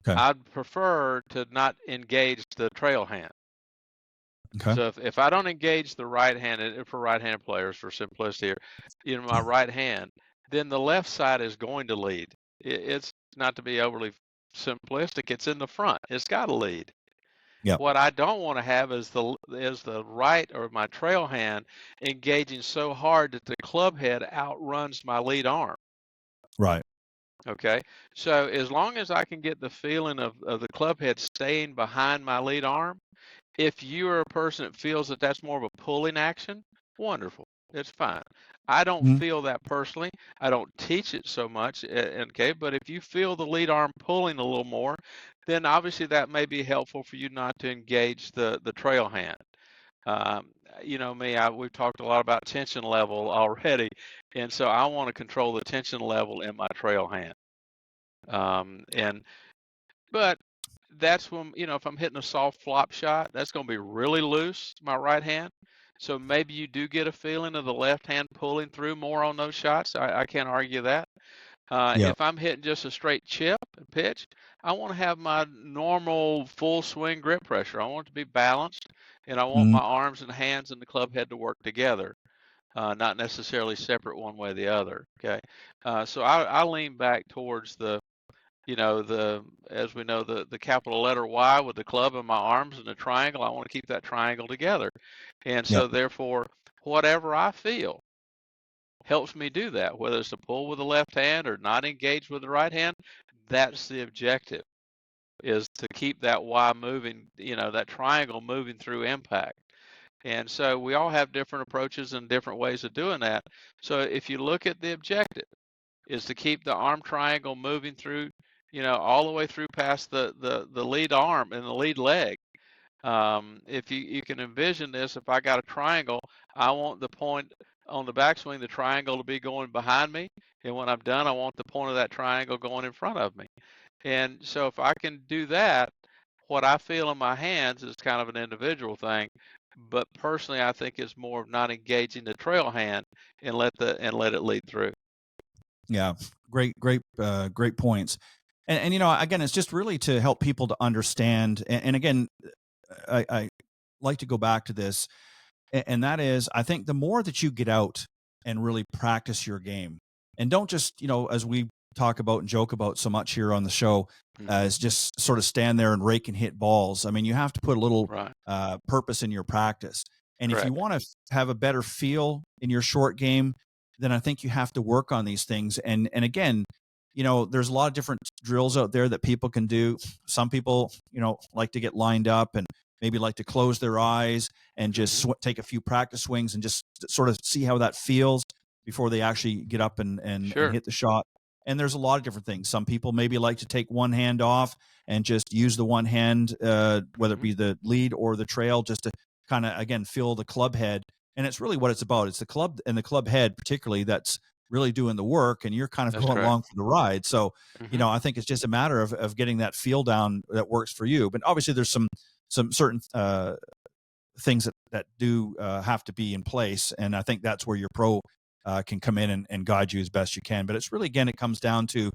Okay. I'd prefer to not engage the trail hand. Okay. So if I don't engage the right hand, and for right-handed players, for simplicity here, my right hand, then the left side is going to lead. It's not to be overly simplistic. It's in the front. It's got to lead. Yeah. What I don't want to have is the right or my trail hand engaging so hard that the club head outruns my lead arm. Right. Okay, so as long as I can get the feeling of the club head staying behind my lead arm, if you are a person that feels that that's more of a pulling action, wonderful. It's fine. I don't Mhm. feel that personally. I don't teach it so much, okay? But if you feel the lead arm pulling a little more, then obviously that may be helpful for you not to engage the trail hand. Um, you know me, we've talked a lot about tension level already, and so I want to control the tension level in my trail hand. And but that's when, if I'm hitting a soft flop shot, that's going to be really loose, my right hand. So maybe you do get a feeling of the left hand pulling through more on those shots. I can't argue that. Yeah. If I'm hitting just a straight chip and pitch, I want to have my normal full swing grip pressure. I want it to be balanced, and I want Mhm. my arms and hands and the club head to work together, not necessarily separate one way or the other. Okay, so I lean back towards as we know, the capital letter Y with the club in my arms and the triangle. I want to keep that triangle together, and Yeah. so therefore, whatever I feel helps me do that, whether it's to pull with the left hand or not engage with the right hand. That's the objective, is to keep that Y moving, that triangle moving through impact. And so we all have different approaches and different ways of doing that. So if you look at the objective, is to keep the arm triangle moving through, all the way through past the lead arm and the lead leg. If you can envision this, if I got a triangle, I want the point on the backswing, the triangle to be going behind me. And when I'm done, I want the point of that triangle going in front of me. And so if I can do that, what I feel in my hands is kind of an individual thing. But personally, I think it's more of not engaging the trail hand and let it lead through. Yeah. Great points. And again, it's just really to help people to understand. And again, I like to go back to this, and that is, I think the more that you get out and really practice your game, and don't just, as we talk about and joke about so much here on the show, Mm-hmm. is just sort of stand there and rake and hit balls. I mean, you have to put a little Right. purpose in your practice. And if you Correct. want to have a better feel in your short game, then I think you have to work on these things. And again, there's a lot of different drills out there that people can do. Some people, like to get lined up and maybe like to close their eyes and just Mm-hmm. take a few practice swings and just sort of see how that feels before they actually get up and Sure. hit the shot. And there's a lot of different things. Some people maybe like to take one hand off and just use the one hand, whether it Mm-hmm. be the lead or the trail, just to kind of, again, feel the club head. And it's really what it's about. It's the club and the club head, particularly, that's really doing the work, and you're kind of That's going correct. along for the ride. So, Mm-hmm. I think it's just a matter of getting that feel down that works for you. But obviously there's some certain things that do have to be in place. And I think that's where your pro can come in and guide you as best you can. But it's really, again, it comes down to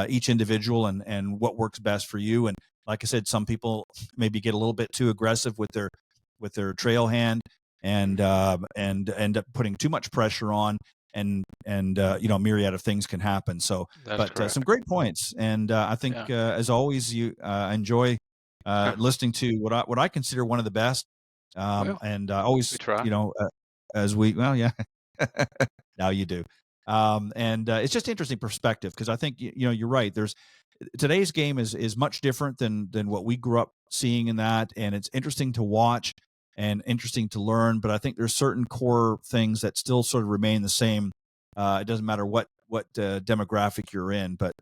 each individual and what works best for you. And like I said, some people maybe get a little bit too aggressive with their trail hand and end up putting too much pressure on, and a myriad of things can happen. So, That's but correct. some great points. And I think, Yeah. as always, you enjoy listening to what I consider one of the best. Well, And always, we try. as we, well, yeah, now you do. And it's just interesting perspective, because I think, you're right. Today's game is much different than what we grew up seeing in that. And it's interesting to watch and interesting to learn. But I think there's certain core things that still sort of remain the same. It doesn't matter what demographic you're in, but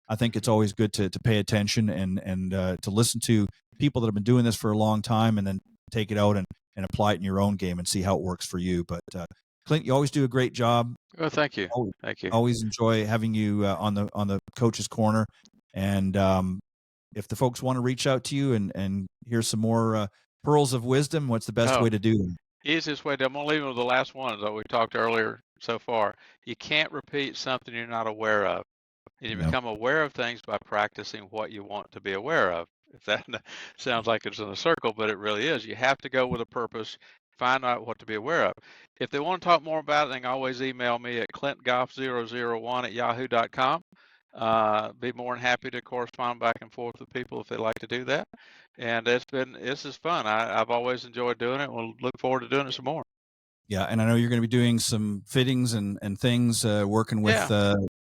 I think it's always good to pay attention and to listen to people that have been doing this for a long time, and then take it out and apply it in your own game and see how it works for you. But Clint, you always do a great job. Well, thank you. Always, Thank you. always enjoy having you on the coach's corner. And if the folks want to reach out to you and hear some more pearls of wisdom, what's the best way Oh, to do them? easiest way I'm gonna leave it with the last one that we talked earlier so far. You can't repeat something you're not aware of. And you Yeah. become aware of things by practicing what you want to be aware of. If that sounds like it's in a circle, but it really is. You have to go with a purpose, find out what to be aware of. If they want to talk more about it, they can always email me at clintgolf001@yahoo.com. Be more than happy to correspond back and forth with people if they like to do that. And this is fun. I've always enjoyed doing it. We'll look forward to doing it some more. Yeah, and I know you're going to be doing some fittings and things, working with Yeah,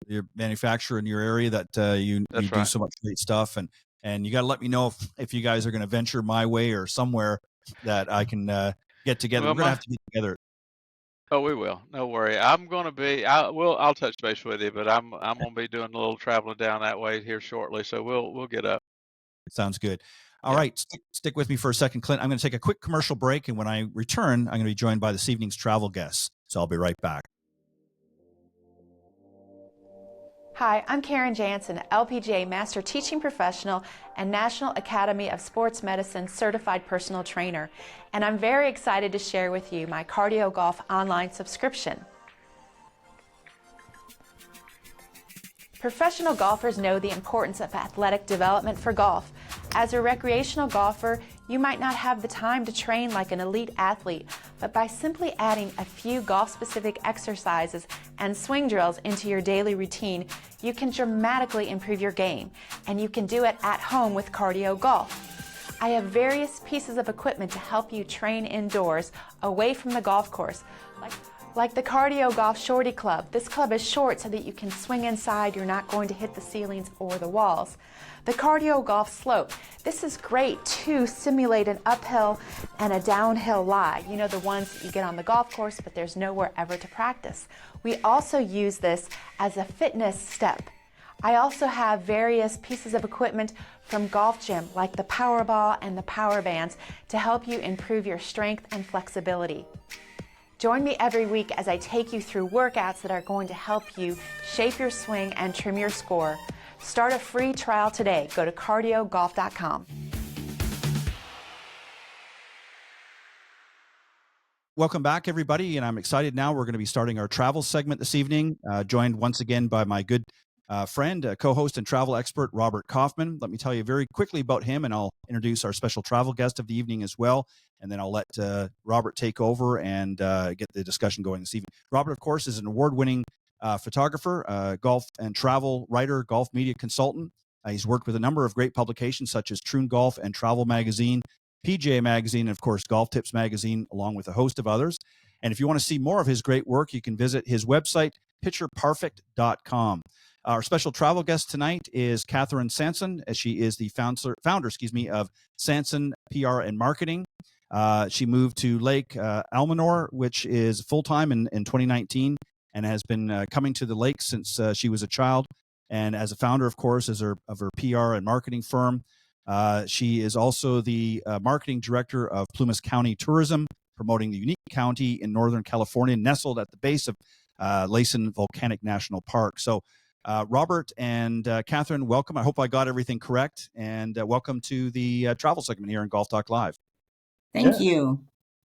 your manufacturer in your area that you that's do right. so much great stuff, and you got to let me know if you guys are going to venture my way or somewhere that I can get together. Well, We're going to have to get together. oh, we will. No worry. I'll touch base with you, but I'm gonna be doing a little traveling down that way here shortly, so we'll get up. Sounds good. All right, stick with me for a second, Clint. I'm going to take a quick commercial break, and when I return, I'm going to be joined by this evening's travel guests. So I'll be right back. Hi, I'm Karen Jansen, LPGA Master Teaching Professional and National Academy of Sports Medicine Certified Personal Trainer, and I'm very excited to share with you my Cardio Golf online subscription. Professional golfers know the importance of athletic development for golf. As a recreational golfer, you might not have the time to train like an elite athlete, but by simply adding a few golf-specific exercises and swing drills into your daily routine, you can dramatically improve your game, and you can do it at home with Cardio Golf. I have various pieces of equipment to help you train indoors, away from the golf course, like the Cardio Golf Shorty Club. This club is short so that you can swing inside, you're not going to hit the ceilings or the walls. The Cardio Golf Slope. This is great to simulate an uphill and a downhill lie. You know, the ones that you get on the golf course, but there's nowhere ever to practice. We also use this as a fitness step. I also have various pieces of equipment from Golf Gym, like the Powerball and the Power Bands, to help you improve your strength and flexibility. Join me every week as I take you through workouts that are going to help you shape your swing and trim your score. Start a free trial today. Go to cardiogolf.com. Welcome back, everybody, and I'm excited now. We're going to be starting our travel segment this evening, joined once again by my good friend, co-host and travel expert, Robert Kaufman. Let me tell you very quickly about him, and I'll introduce our special travel guest of the evening as well, and then I'll let Robert take over and get the discussion going this evening. Robert, of course, is an award-winning photographer, golf and travel writer, golf media consultant. He's worked with a number of great publications such as Troon Golf and Travel Magazine, PGA Magazine, and of course, Golf Tips Magazine, along with a host of others. And if you want to see more of his great work, you can visit his website, pictureperfect.com. Our special travel guest tonight is Katherine Sansone, as she is the founder, of Sansone PR and Marketing. She moved to Lake Almanor, which is full-time in 2019, and has been coming to the lake since she was a child. And as a founder, of course, of her PR and marketing firm. She is also the marketing director of Plumas County Tourism, promoting the unique county in Northern California, nestled at the base of Laysan Volcanic National Park. So, Robert and Katherine, welcome. I hope I got everything correct, and welcome to the travel segment here in Golf Talk Live. Thank you.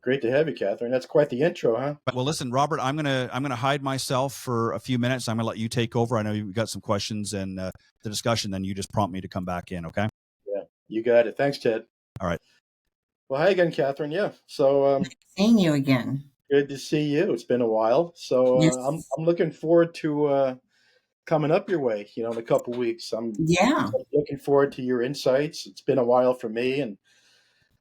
Great to have you, Katherine. That's quite the intro, huh? Well, listen, Robert, I'm gonna hide myself for a few minutes. I'm gonna let you take over. I know you've got some questions and the discussion. Then you just prompt me to come back in. Okay? Yeah, you got it. Thanks, Ted. All right. Well, hi again, Katherine. Yeah. So Seeing you again. good to see you. It's been a while. So Yes. I'm looking forward to coming up your way. In a couple weeks. I'm looking forward to your insights. It's been a while for me, and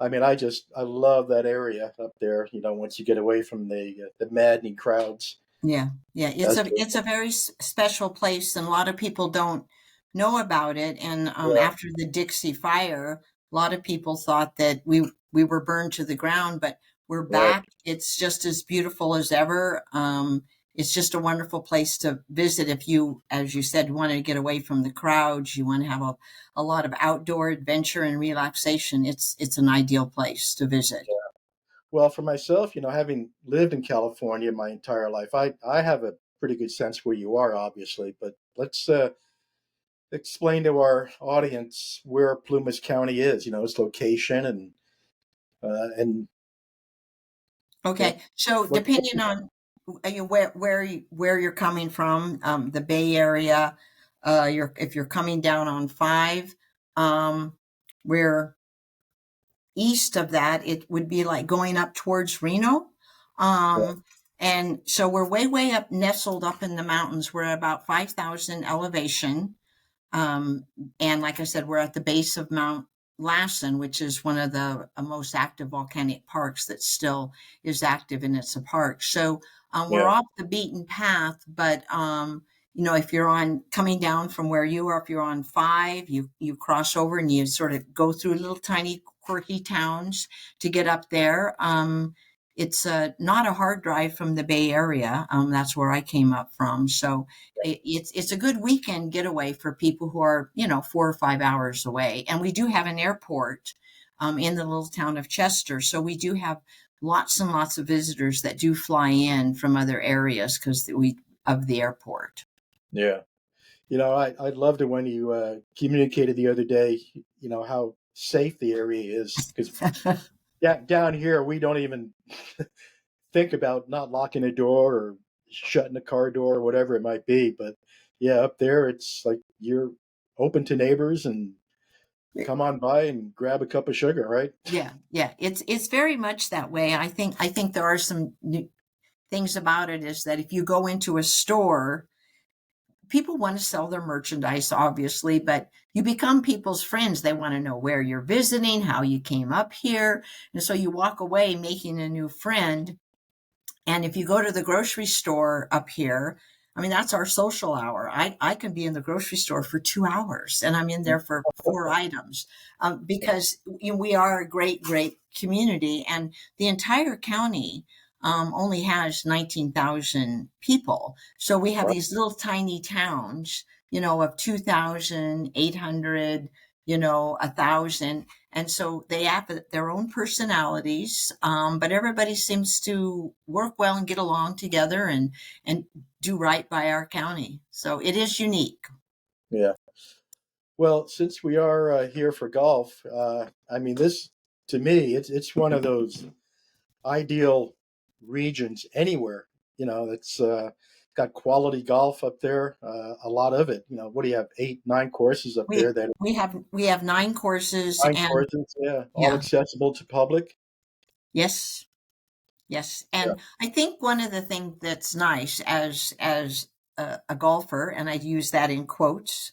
I mean, I love that area up there. Once you get away from the maddening crowds. Yeah. It's a very special place, and a lot of people don't know about it. And after the Dixie Fire, a lot of people thought that we were burned to the ground, but we're back. It's just as beautiful as ever. It's just a wonderful place to visit if you, as you said, want to get away from the crowds. You want to have a lot of outdoor adventure and relaxation. It's an ideal place to visit. Yeah. Well, for myself, having lived in California my entire life, I have a pretty good sense where you are, obviously. But let's explain to our audience where Plumas County is. Its location and. Okay, so depending on where you're coming from, the Bay Area, if you're coming down on 5, we're east of that, it would be like going up towards Reno. And so we're way up, nestled up in the mountains. We're at about 5,000 elevation. And like I said, we're at the base of Mount Lassen, which is one of the most active volcanic parks that still is active, and it's a park. So we're off the beaten path, but if you're coming down from where you are, if you're on 5, you cross over and you sort of go through little tiny quirky towns to get up there. it's not a hard drive from the Bay Area. That's where I came up from. So it's a good weekend getaway for people who are, 4 or 5 hours away. And we do have an airport in the little town of Chester. So we do have lots and lots of visitors that do fly in from other areas because of the airport. Yeah. I loved it when you communicated the other day, how safe the area is. Because down here, we don't even think about not locking a door or shutting a car door or whatever it might be. But yeah, up there, it's like you're open to neighbors and come on by and grab a cup of sugar, right? Yeah. It's very much that way. I think there are some things about it is that if you go into a store, people want to sell their merchandise, obviously, but you become people's friends. They want to know where you're visiting, how you came up here. And so you walk away making a new friend. And if you go to the grocery store up here, I mean, that's our social hour. I can be in the grocery store for 2 hours and I'm in there for 4 items because we are a great, great community. And the entire county only has 19,000 people. So we have these little tiny towns, of 2,800, 1,000. And so they have their own personalities, but everybody seems to work well and get along together and do right by our county. So it is unique. Yeah. Well, since we are here for golf, I mean, this to me, it's one of those ideal regions anywhere. That's got quality golf up there. A lot of it. What do you have? 8, 9 courses up there. That we have 9 courses. 9 courses, all accessible to public. Yes. And I think one of the things that's nice as a golfer, and I use that in quotes,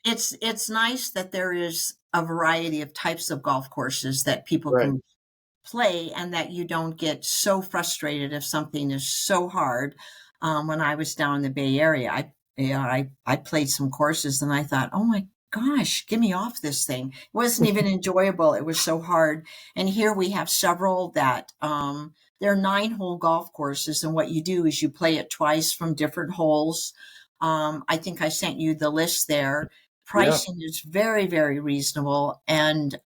it's nice that there is a variety of types of golf courses that people can play and that you don't get so frustrated if something is so hard. When I was down in the Bay Area, I played some courses and I thought, oh my gosh, get me off this thing. It wasn't even enjoyable. It was so hard. And here we have several that they're 9-hole golf courses. And what you do is you play it twice from different holes. I think I sent you the list there. Pricing is very, very reasonable. And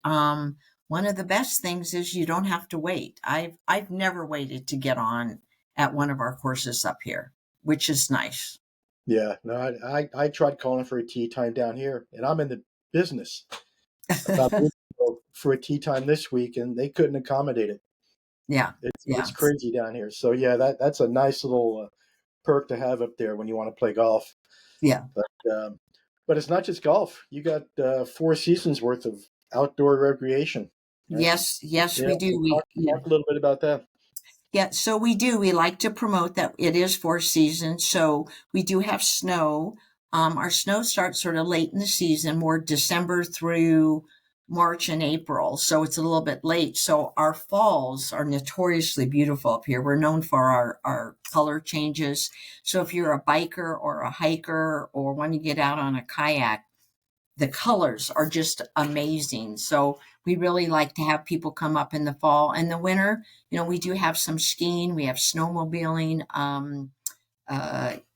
one of the best things is you don't have to wait. I've never waited to get on at one of our courses up here, which is nice. Yeah, no, I tried calling for a tee time down here, and I'm in the business about for a tee time this week, and they couldn't accommodate it. Yeah, it's crazy down here. So yeah, that's a nice little perk to have up there when you want to play golf. Yeah, but it's not just golf. You got 4 seasons worth of outdoor recreation. Right? Yes, we do. Talk a little bit about that. Yeah, so we do. We like to promote that it is 4 seasons. So we do have snow. Our snow starts sort of late in the season, more December through March and April. So it's a little bit late. So our falls are notoriously beautiful up here. We're known for our color changes. So if you're a biker or a hiker or want to get out on a kayak, the colors are just amazing. So we really like to have people come up in the fall and the winter. We do have some skiing. We have snowmobiling.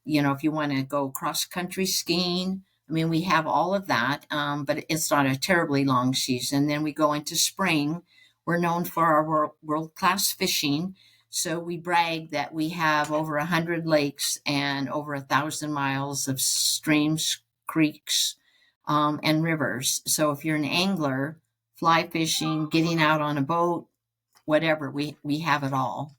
If you want to go cross country skiing, I mean, we have all of that, but it's not a terribly long season. Then we go into spring. We're known for our world-class fishing. So we brag that we have over 100 lakes and over 1,000 miles of streams, creeks, and rivers. So if you're an angler, fly fishing, getting out on a boat, whatever, we have it all.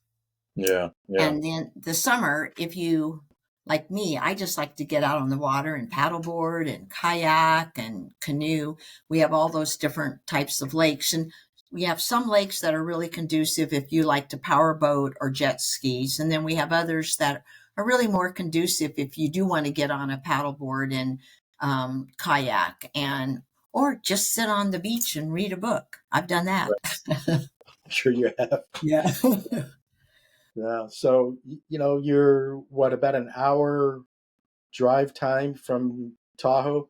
Yeah. And then the summer, if you, like me, I just like to get out on the water and paddleboard and kayak and canoe. We have all those different types of lakes. And we have some lakes that are really conducive if you like to power boat or jet skis. And then we have others that are really more conducive if you do want to get on a paddleboard and kayak or just sit on the beach and read a book. I've done that. I'm sure you have. Yeah. Yeah. So, you're about an hour drive time from Tahoe?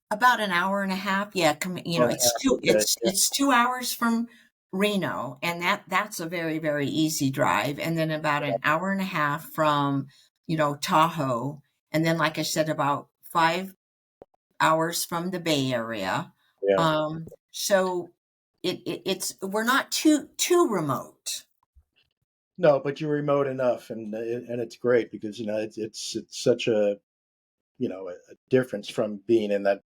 About an hour and a half. Yeah. It's 2 hours from Reno, and that's a very, very easy drive. And then about an hour and a half from, Tahoe. And then, like I said, about 5 hours from the Bay Area. Yeah. So it's we're not too remote. No, but you're remote enough, and it's great because it's such a a difference from being in that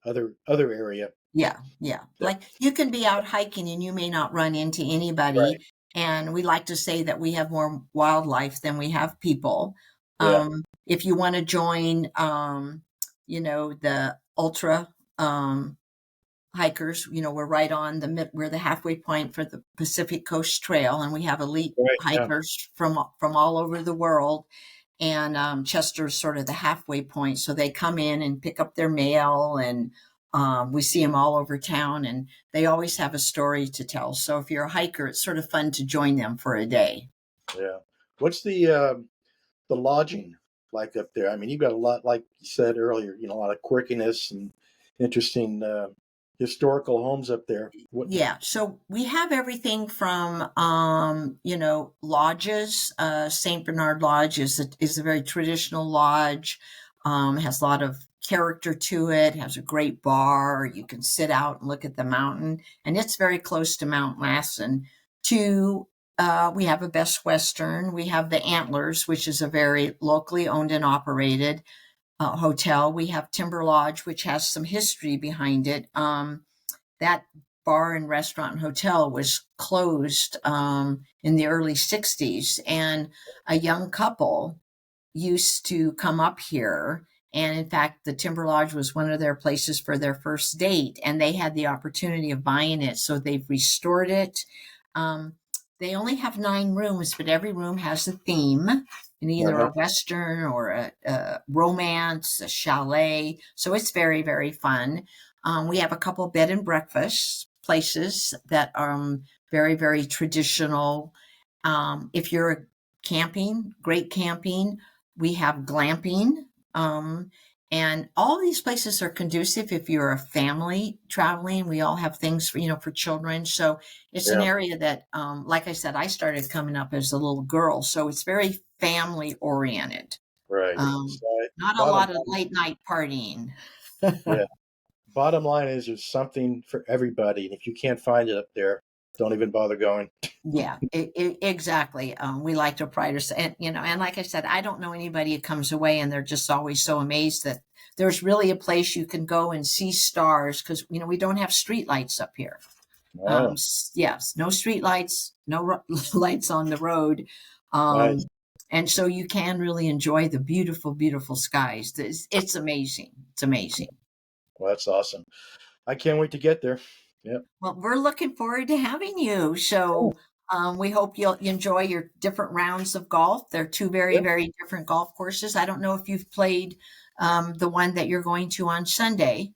other area. Yeah. Yeah. Like you can be out hiking and you may not run into Right. anybody. And we like to say that we have more wildlife than we have people. Yeah. If you want to join, the ultra hikers, we're right on we're the halfway point for the Pacific Coast Trail, and we have elite Right. Yeah. hikers from all over the world. And Chester's sort of the halfway point, so they come in and pick up their mail, and we see them all over town, and they always have a story to tell. So if you're a hiker, it's sort of fun to join them for a day. Yeah. What's the lodging like up there? I mean, you've got a lot, like you said earlier, a lot of quirkiness and interesting historical homes up there. Yeah, so we have everything from lodges. St. Bernard Lodge is a very traditional lodge. Has a lot of character to it. Has a great bar. You can sit out and look at the mountain, and it's very close to Mount Lassen. We have a Best Western. We have the Antlers, which is a very locally owned and operated hotel. We have Timber Lodge, which has some history behind it. That bar and restaurant and hotel was closed in the early 60s, and a young couple used to come up here. And in fact, the Timber Lodge was one of their places for their first date, and they had the opportunity of buying it. So they've restored it. They only have 9 rooms, but every room has a theme, in either a Western or a romance, a chalet. So it's very, very fun. We have a couple bed and breakfast places that are very, very traditional. If you're camping, great camping, we have glamping. And all these places are conducive if you're a family traveling. We all have things for children. So it's an area that, like I said, I started coming up as a little girl. So it's very family oriented. Right. Not a lot of late night partying. Yeah. Bottom line is there's something for everybody. And if you can't find it up there, don't even bother going. Yeah, exactly. We like to pride ourselves, and like I said, I don't know anybody who comes away and they're just always so amazed that there's really a place you can go and see stars, because, we don't have street lights up here. Oh, Yes, no street lights, no lights on the road. nice. And so you can really enjoy the beautiful, beautiful skies. It's amazing. It's amazing. Well, that's awesome. I can't wait to get there. Yeah. Well, we're looking forward to having you. So we hope you'll enjoy your different rounds of golf. They're 2 very, very different golf courses. I don't know if you've played the one that you're going to on Sunday.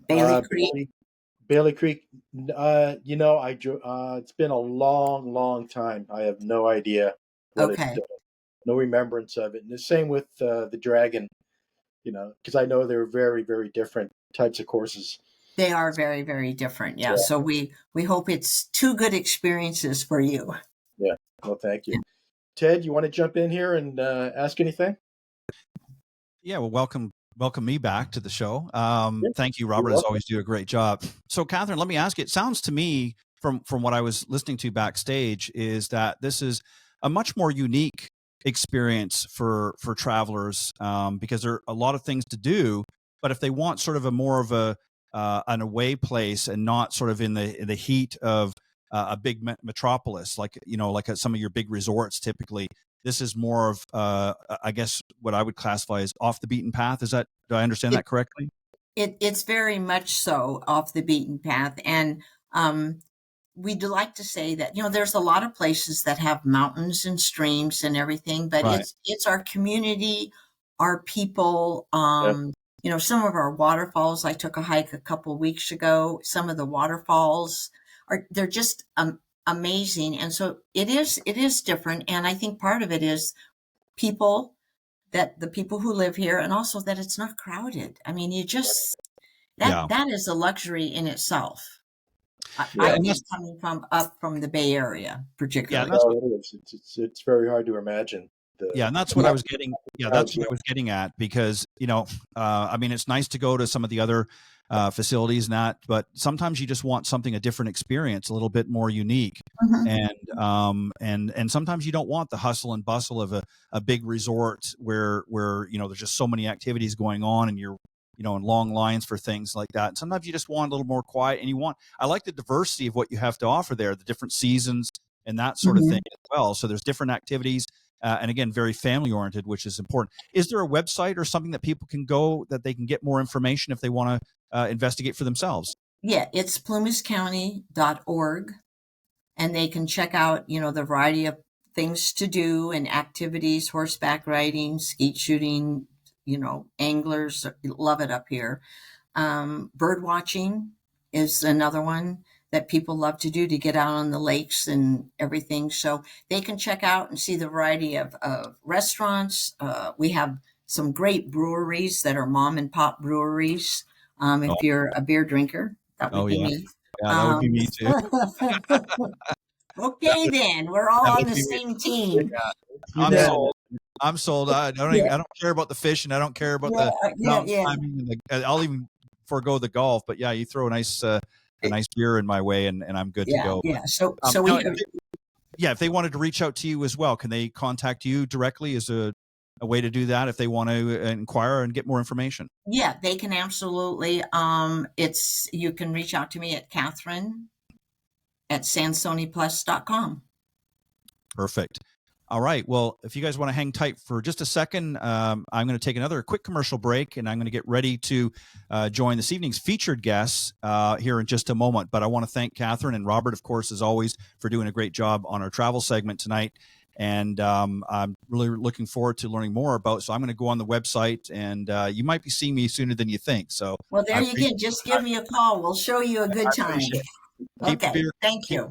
Bailey Creek. Bailey Creek. It's been a long, long time. I have no idea. Okay. No remembrance of it. And the same with the Dragon, because I know they're very, very different types of courses. They are very, very different. Yeah. So we hope it's 2 good experiences for you. Yeah. Well, thank you. Ted, you want to jump in here and ask anything? Yeah. Well, welcome me back to the show. Thank you, Robert. As always, do a great job. So, Katherine, let me ask you. It sounds to me from what I was listening to backstage is that this is a much more unique experience for travelers because there are a lot of things to do. But if they want sort of a more of an away place and not sort of in the heat of a big metropolis, like some of your big resorts typically, this is more of I guess what I would classify as off the beaten path. Do I understand that correctly? It's very much so off the beaten path. And we'd like to say that, there's a lot of places that have mountains and streams and everything, but Right. it's our community, our people. Some of our waterfalls. I took a hike a couple of weeks ago. Some of the waterfalls they're just amazing. And so it is different. And I think part of it is the people who live here, and also that it's not crowded. I mean, that is a luxury in itself. I and was coming from up from the Bay Area, particularly. that's No, it is. It's very hard to imagine. and that's what I was getting. Yeah, that's what I was getting at, because I mean, it's nice to go to some of the other facilities and that, but sometimes you just want something, a different experience, a little bit more unique. And sometimes you don't want the hustle and bustle of a big resort where there's just so many activities going on, and you're in long lines for things like that. And sometimes you just want a little more quiet, and I like the diversity of what you have to offer there, the different seasons and that sort of thing as well. So there's different activities. And again, very family oriented, which is important. Is there a website or something that people can go, that they can get more information if they want to investigate for themselves? Yeah, it's plumascounty.org, and they can check out, the variety of things to do and activities, horseback riding, skeet shooting, anglers love it up here. Bird watching is another one that people love to do, to get out on the lakes and everything. So they can check out and see the variety of restaurants. We have some great breweries that are mom and pop breweries. If you're a beer drinker, that would be me. Yeah, that would be me too. Okay, then we're all on the same team. Yeah. I'm sold. I don't care about the fish, and I don't care about climbing, and I'll even forego the golf. But yeah, you throw a nice beer in my way, and I'm good to go. Yeah. So if they wanted to reach out to you as well, can they contact you directly? Is a way to do that if they want to inquire and get more information? Yeah, they can absolutely. You can reach out to me at Katherine at SansonePlus.com. Perfect. All right. Well, if you guys want to hang tight for just a second, I'm going to take another quick commercial break, and I'm going to get ready to join this evening's featured guests here in just a moment. But I want to thank Katherine and Robert, of course, as always, for doing a great job on our travel segment tonight. And I'm really looking forward to learning more about. So I'm going to go on the website, and you might be seeing me sooner than you think. So there you go. Just give me a call. We'll show you a good time. Okay. Thank you.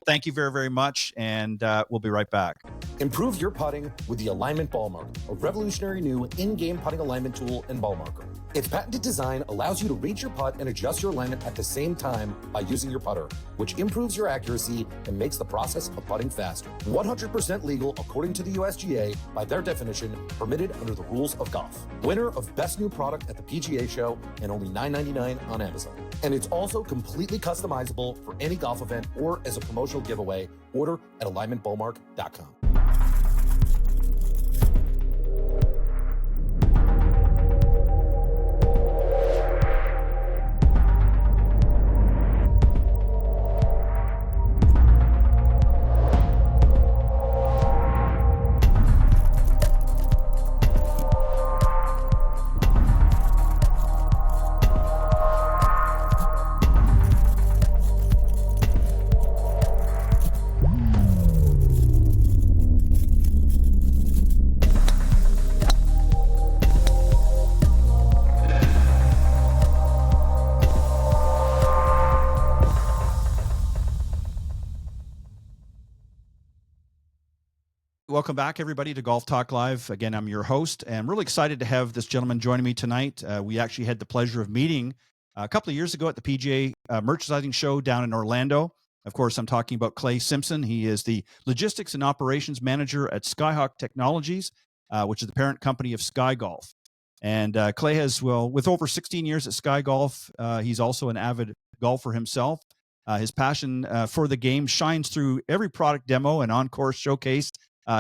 Thank you very, very much. And we'll be right back. Improve your putting with the Alignment Ball Marker, a revolutionary new in-game putting alignment tool and ball marker. Its patented design allows you to reach your putt and adjust your alignment at the same time by using your putter, which improves your accuracy and makes the process of putting faster. 100% legal according to the USGA, by their definition, permitted under the rules of golf. Winner of Best New Product at the PGA Show, and only $9.99 on Amazon. And it's also completely customizable for any golf event or as a promotional giveaway. Order at alignmentballmark.com. Welcome back, everybody, to Golf Talk Live. Again, I'm your host, and I'm really excited to have this gentleman joining me tonight. We actually had the pleasure of meeting a couple of years ago at the PGA Merchandising Show down in Orlando. Of course, I'm talking about Clay Simpson. He is the Logistics and Operations Manager at Skyhawk Technologies, which is the parent company of Sky Golf. And Clay has, with over 16 years at Sky Golf, he's also an avid golfer himself. His passion for the game shines through every product demo and on-course showcase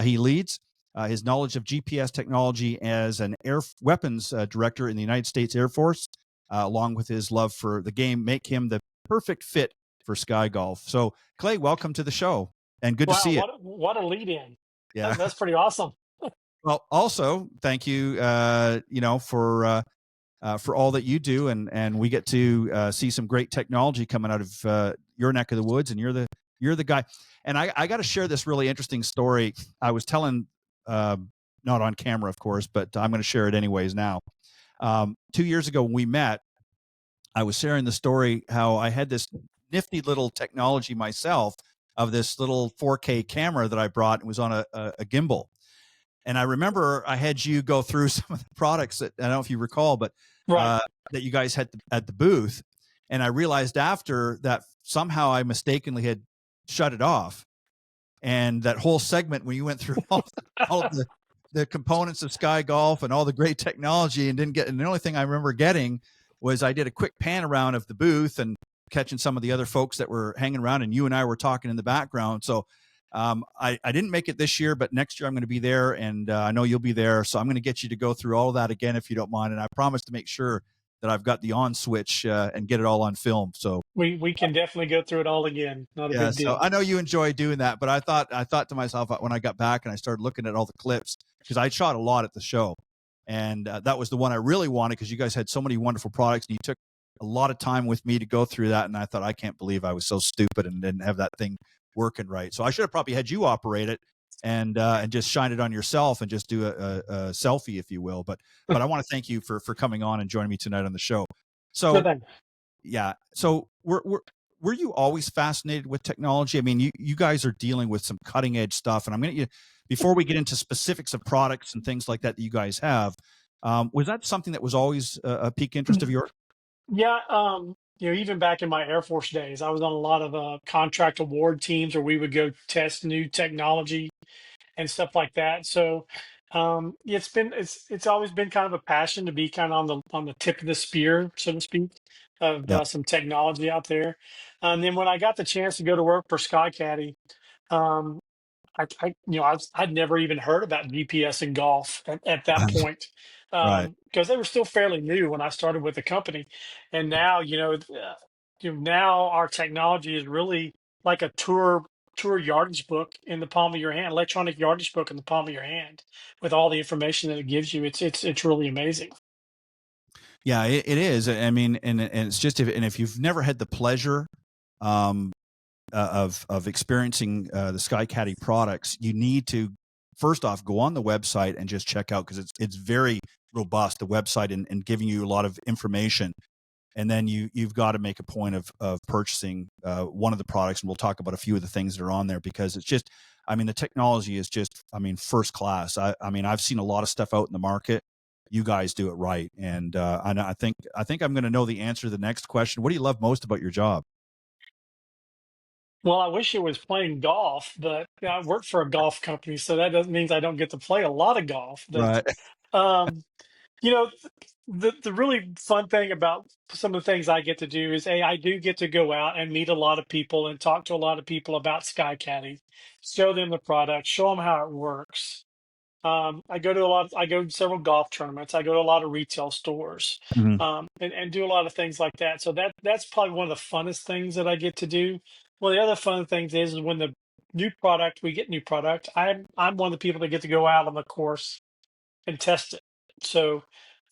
he leads. His knowledge of GPS technology as an air weapons director in the United States Air Force, along with his love for the game, make him the perfect fit for Sky Golf. So, Clay, welcome to the show, and good to see you. What a lead in. Yeah, that's pretty awesome. Well, also, thank you, for all that you do, and we get to see some great technology coming out of your neck of the woods, and you're the guy. And I got to share this really interesting story. I was telling, not on camera, of course, but I'm going to share it anyways now. 2 years ago when we met, I was sharing the story how I had this nifty little technology myself of this little 4K camera that I brought. It was on a gimbal. And I remember I had you go through some of the products that, I don't know if you recall, but that you guys had at the booth. And I realized after that somehow I mistakenly had shut it off. And that whole segment when you went through all of the components of Sky Golf and all the great technology and didn't get, and the only thing I remember getting was I did a quick pan around of the booth and catching some of the other folks that were hanging around, and you and I were talking in the background. So I didn't make it this year, but next year I'm going to be there, and I know you'll be there. So I'm going to get you to go through all of that again if you don't mind. And I promise to make sure that I've got the on switch and get it all on film. So we can definitely go through it all again. Not a big deal. So I know you enjoy doing that, but I thought to myself when I got back and I started looking at all the clips, because I shot a lot at the show, and that was the one I really wanted because you guys had so many wonderful products and you took a lot of time with me to go through that. And I thought, I can't believe I was so stupid and didn't have that thing working right. So I should have probably had you operate it and just shine it on yourself and just do a selfie, if you will. But I want to thank you for coming on and joining me tonight on the show. So yeah. So were you always fascinated with technology? I mean, you guys are dealing with some cutting edge stuff, and I'm going to, before we get into specifics of products and things like that you guys have, was that something that was always a peak interest of yours? Yeah. Even back in my Air Force days, I was on a lot of contract award teams where we would go test new technology and stuff like that. So it's always been kind of a passion to be kind of on the tip of the spear, so to speak, of Yeah. some technology out there. And then when I got the chance to go to work for Sky Caddie, um, I'd never even heard about GPS in golf at that point, Right. because they were still fairly new when I started with the company, and now now our technology is really like a tour yardage book in the palm of your hand, electronic yardage book in the palm of your hand, with all the information that it gives you. It's really amazing. Yeah, it is. I mean, and it's just if you've never had the pleasure of experiencing the Sky Caddie products, you need to first off go on the website and just check out, because it's very robust, the website, and giving you a lot of information. And then you've got to make a point of purchasing one of the products, and we'll talk about a few of the things that are on there, because it's just, I mean, the technology is just, I mean, first class. I mean, I've seen a lot of stuff out in the market. You guys do it right, and I think I'm going to know the answer to the next question. What do you love most about your job? Well, I wish it was playing golf, but I work for a golf company, so that doesn't means I don't get to play a lot of golf. But Right. um, you know, the really fun thing about some of the things I get to do is, I do get to go out and meet a lot of people and talk to a lot of people about Sky Caddie, show them the product, show them how it works. I go to several golf tournaments. I go to a lot of retail stores, Mhm. and do a lot of things like that. So that's probably one of the funnest things that I get to do. Well, the other fun things is when we get new product. I'm one of the people that get to go out on the course and test it. So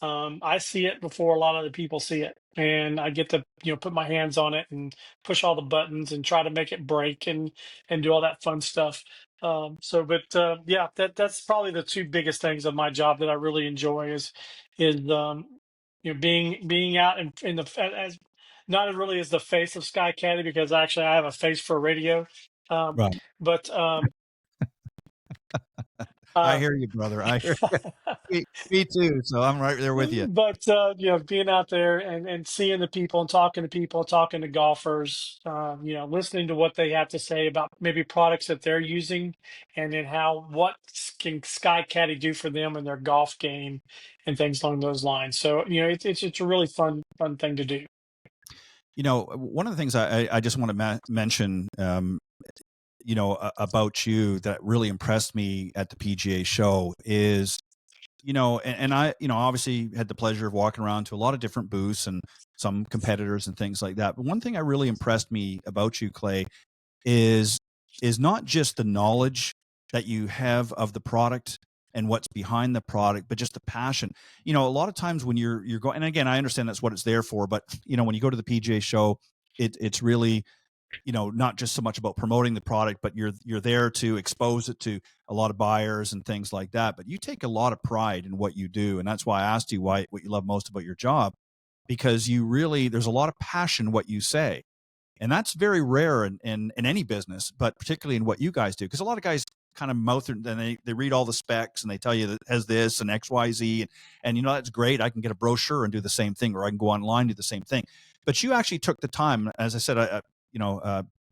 I see it before a lot of the people see it, and I get to put my hands on it and push all the buttons and try to make it break and do all that fun stuff. Yeah, that's probably the two biggest things of my job that I really enjoy is being out in the as not really as the face of Sky Caddy, because actually I have a face for radio, um, Right. but I uh, hear you, brother. I hear you. Me too. So I'm right there with you. But being out there and seeing the people and talking to people, talking to golfers, listening to what they have to say about maybe products that they're using, and then what can Sky Caddy do for them in their golf game and things along those lines. So it's a really fun thing to do. One of the things I just want to mention, about you that really impressed me at the PGA show is, and I, obviously had the pleasure of walking around to a lot of different booths and some competitors and things like that. But one thing that really impressed me about you, Clay, is not just the knowledge that you have of the product and what's behind the product, but just the passion. A lot of times when you're going, and again, I understand that's what it's there for, but when you go to the PGA show, it's really, not just so much about promoting the product, but you're there to expose it to a lot of buyers and things like that. But you take a lot of pride in what you do. And that's why I asked you what you love most about your job, because there's a lot of passion in what you say. And that's very rare in any business, but particularly in what you guys do. Because a lot of guys, kind of mouth, and they read all the specs and they tell you that it has this and XYZ. And, you know, that's great. I can get a brochure and do the same thing, or I can go online and do the same thing. But you actually took the time, as I said,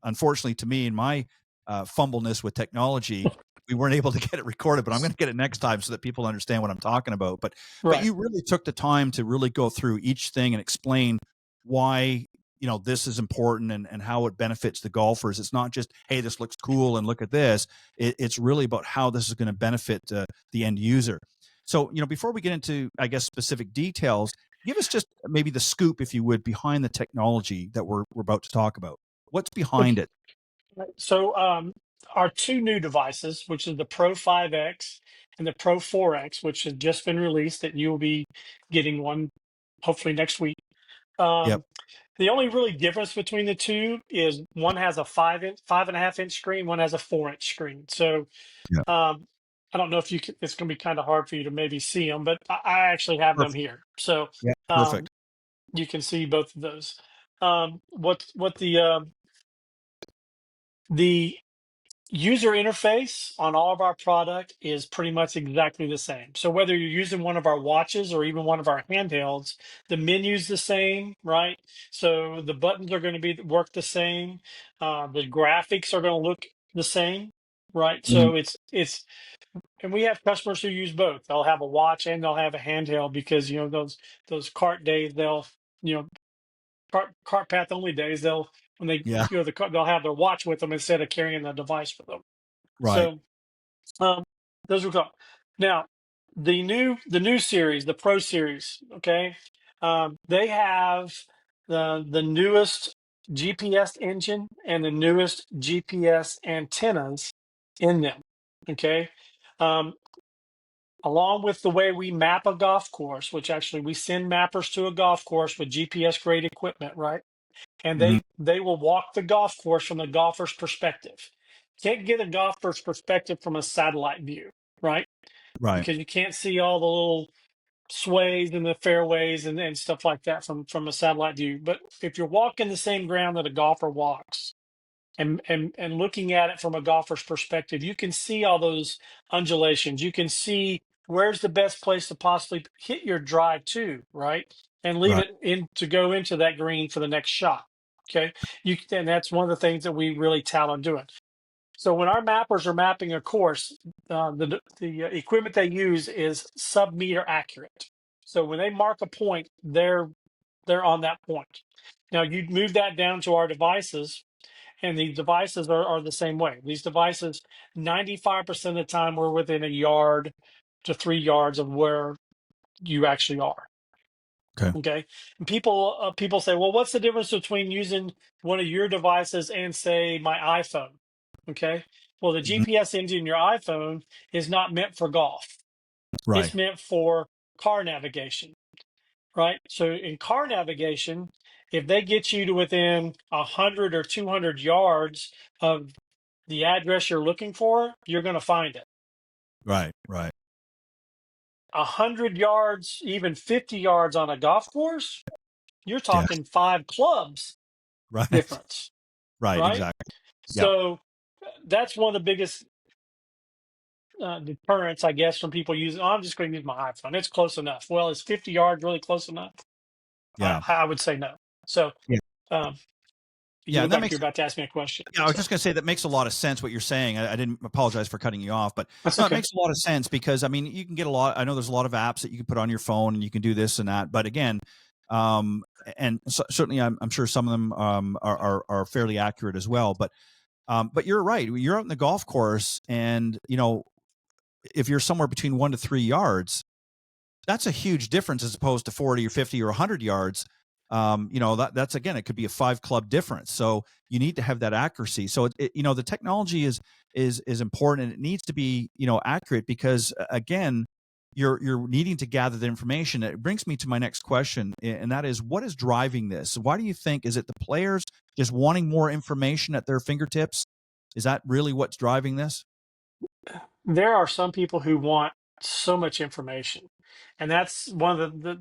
unfortunately to me, in my fumbleness with technology, we weren't able to get it recorded, but I'm going to get it next time so that people understand what I'm talking about. But you really took the time to really go through each thing and explain why, you know, this is important and how it benefits the golfers. It's not just, hey, this looks cool and look at this. It's really about how this is going to benefit the end user. So, you know, before we get into, I guess, specific details, give us just maybe the scoop, if you would, behind the technology that we're about to talk about. What's behind it? So our two new devices, which is the Pro 5X and the Pro 4X, which has just been released, that you will be getting one hopefully next week. Yep. The only really difference between the two is one has a 5.5 inch screen, one has a 4-inch screen. So I don't know if you can, it's going to be kind of hard for you to maybe see them, but I actually have them here. So Perfect. You can see both of those. What the user interface on all of our product is pretty much exactly the same. So whether you're using one of our watches or even one of our handhelds, the menu's the same, right? So the buttons are going to work the same. The graphics are going to look the same, right? So it's and we have customers who use both. They'll have a watch and they'll have a handheld because, you know, those cart days, they'll, you know, cart path only days, when they go the car, they'll have their watch with them instead of carrying the device with them. Right. So those are cool. Now the new series, the Pro series, okay, they have the newest GPS engine and the newest GPS antennas in them. Okay. Along with the way we map a golf course, which actually we send mappers to a golf course with GPS grade equipment, right? And they will walk the golf course from the golfer's perspective. Can't get a golfer's perspective from a satellite view, right? Right. Because you can't see all the little sways in the fairways and stuff like that from a satellite view. But if you're walking the same ground that a golfer walks, and looking at it from a golfer's perspective, you can see all those undulations. You can see where's the best place to possibly hit your drive to, right? And leave it in to go into that green for the next shot. Okay. And that's one of the things that we really tout on doing. So when our mappers are mapping a course, the equipment they use is sub-meter accurate. So when they mark a point, they're on that point. Now you move that down to our devices, and the devices are the same way. These devices, 95% of the time, we're within a yard to 3 yards of where you actually are. Okay. And people say, well, what's the difference between using one of your devices and, say, my iPhone? Okay. Well, the GPS engine in your iPhone is not meant for golf. Right. It's meant for car navigation. Right. So in car navigation, if they get you to within 100 or 200 yards of the address you're looking for, you're going to find it. Right. Right. 100 yards, even 50 yards on a golf course, you're talking 5 clubs difference. Right. Exactly. So that's one of the biggest deterrents, I guess, from people using, I'm just going to use my iPhone. It's close enough. Well, is 50 yards really close enough? Yeah. I would say no. So, yeah, and that makes, you're about to ask me a question. Yeah, I was just going to say that makes a lot of sense what you're saying. I didn't apologize for cutting you off, but That's no, okay. It makes a lot of sense because, I mean, you can get a lot. I know there's a lot of apps that you can put on your phone and you can do this and that. But again, and certainly I'm sure some of them are fairly accurate as well. But you're right. You're out in the golf course and, you know, if you're somewhere between 1 to 3 yards, that's a huge difference as opposed to 40 or 50 or 100 yards. You know, that's again, it could be a 5 club difference. So you need to have that accuracy. So you know, the technology is important and it needs to be, you know, accurate because again, you're needing to gather the information. It brings me to my next question, and that is, what is driving this? Why do you think, is it the players just wanting more information at their fingertips? Is that really what's driving this? There are some people who want so much information. And that's one of the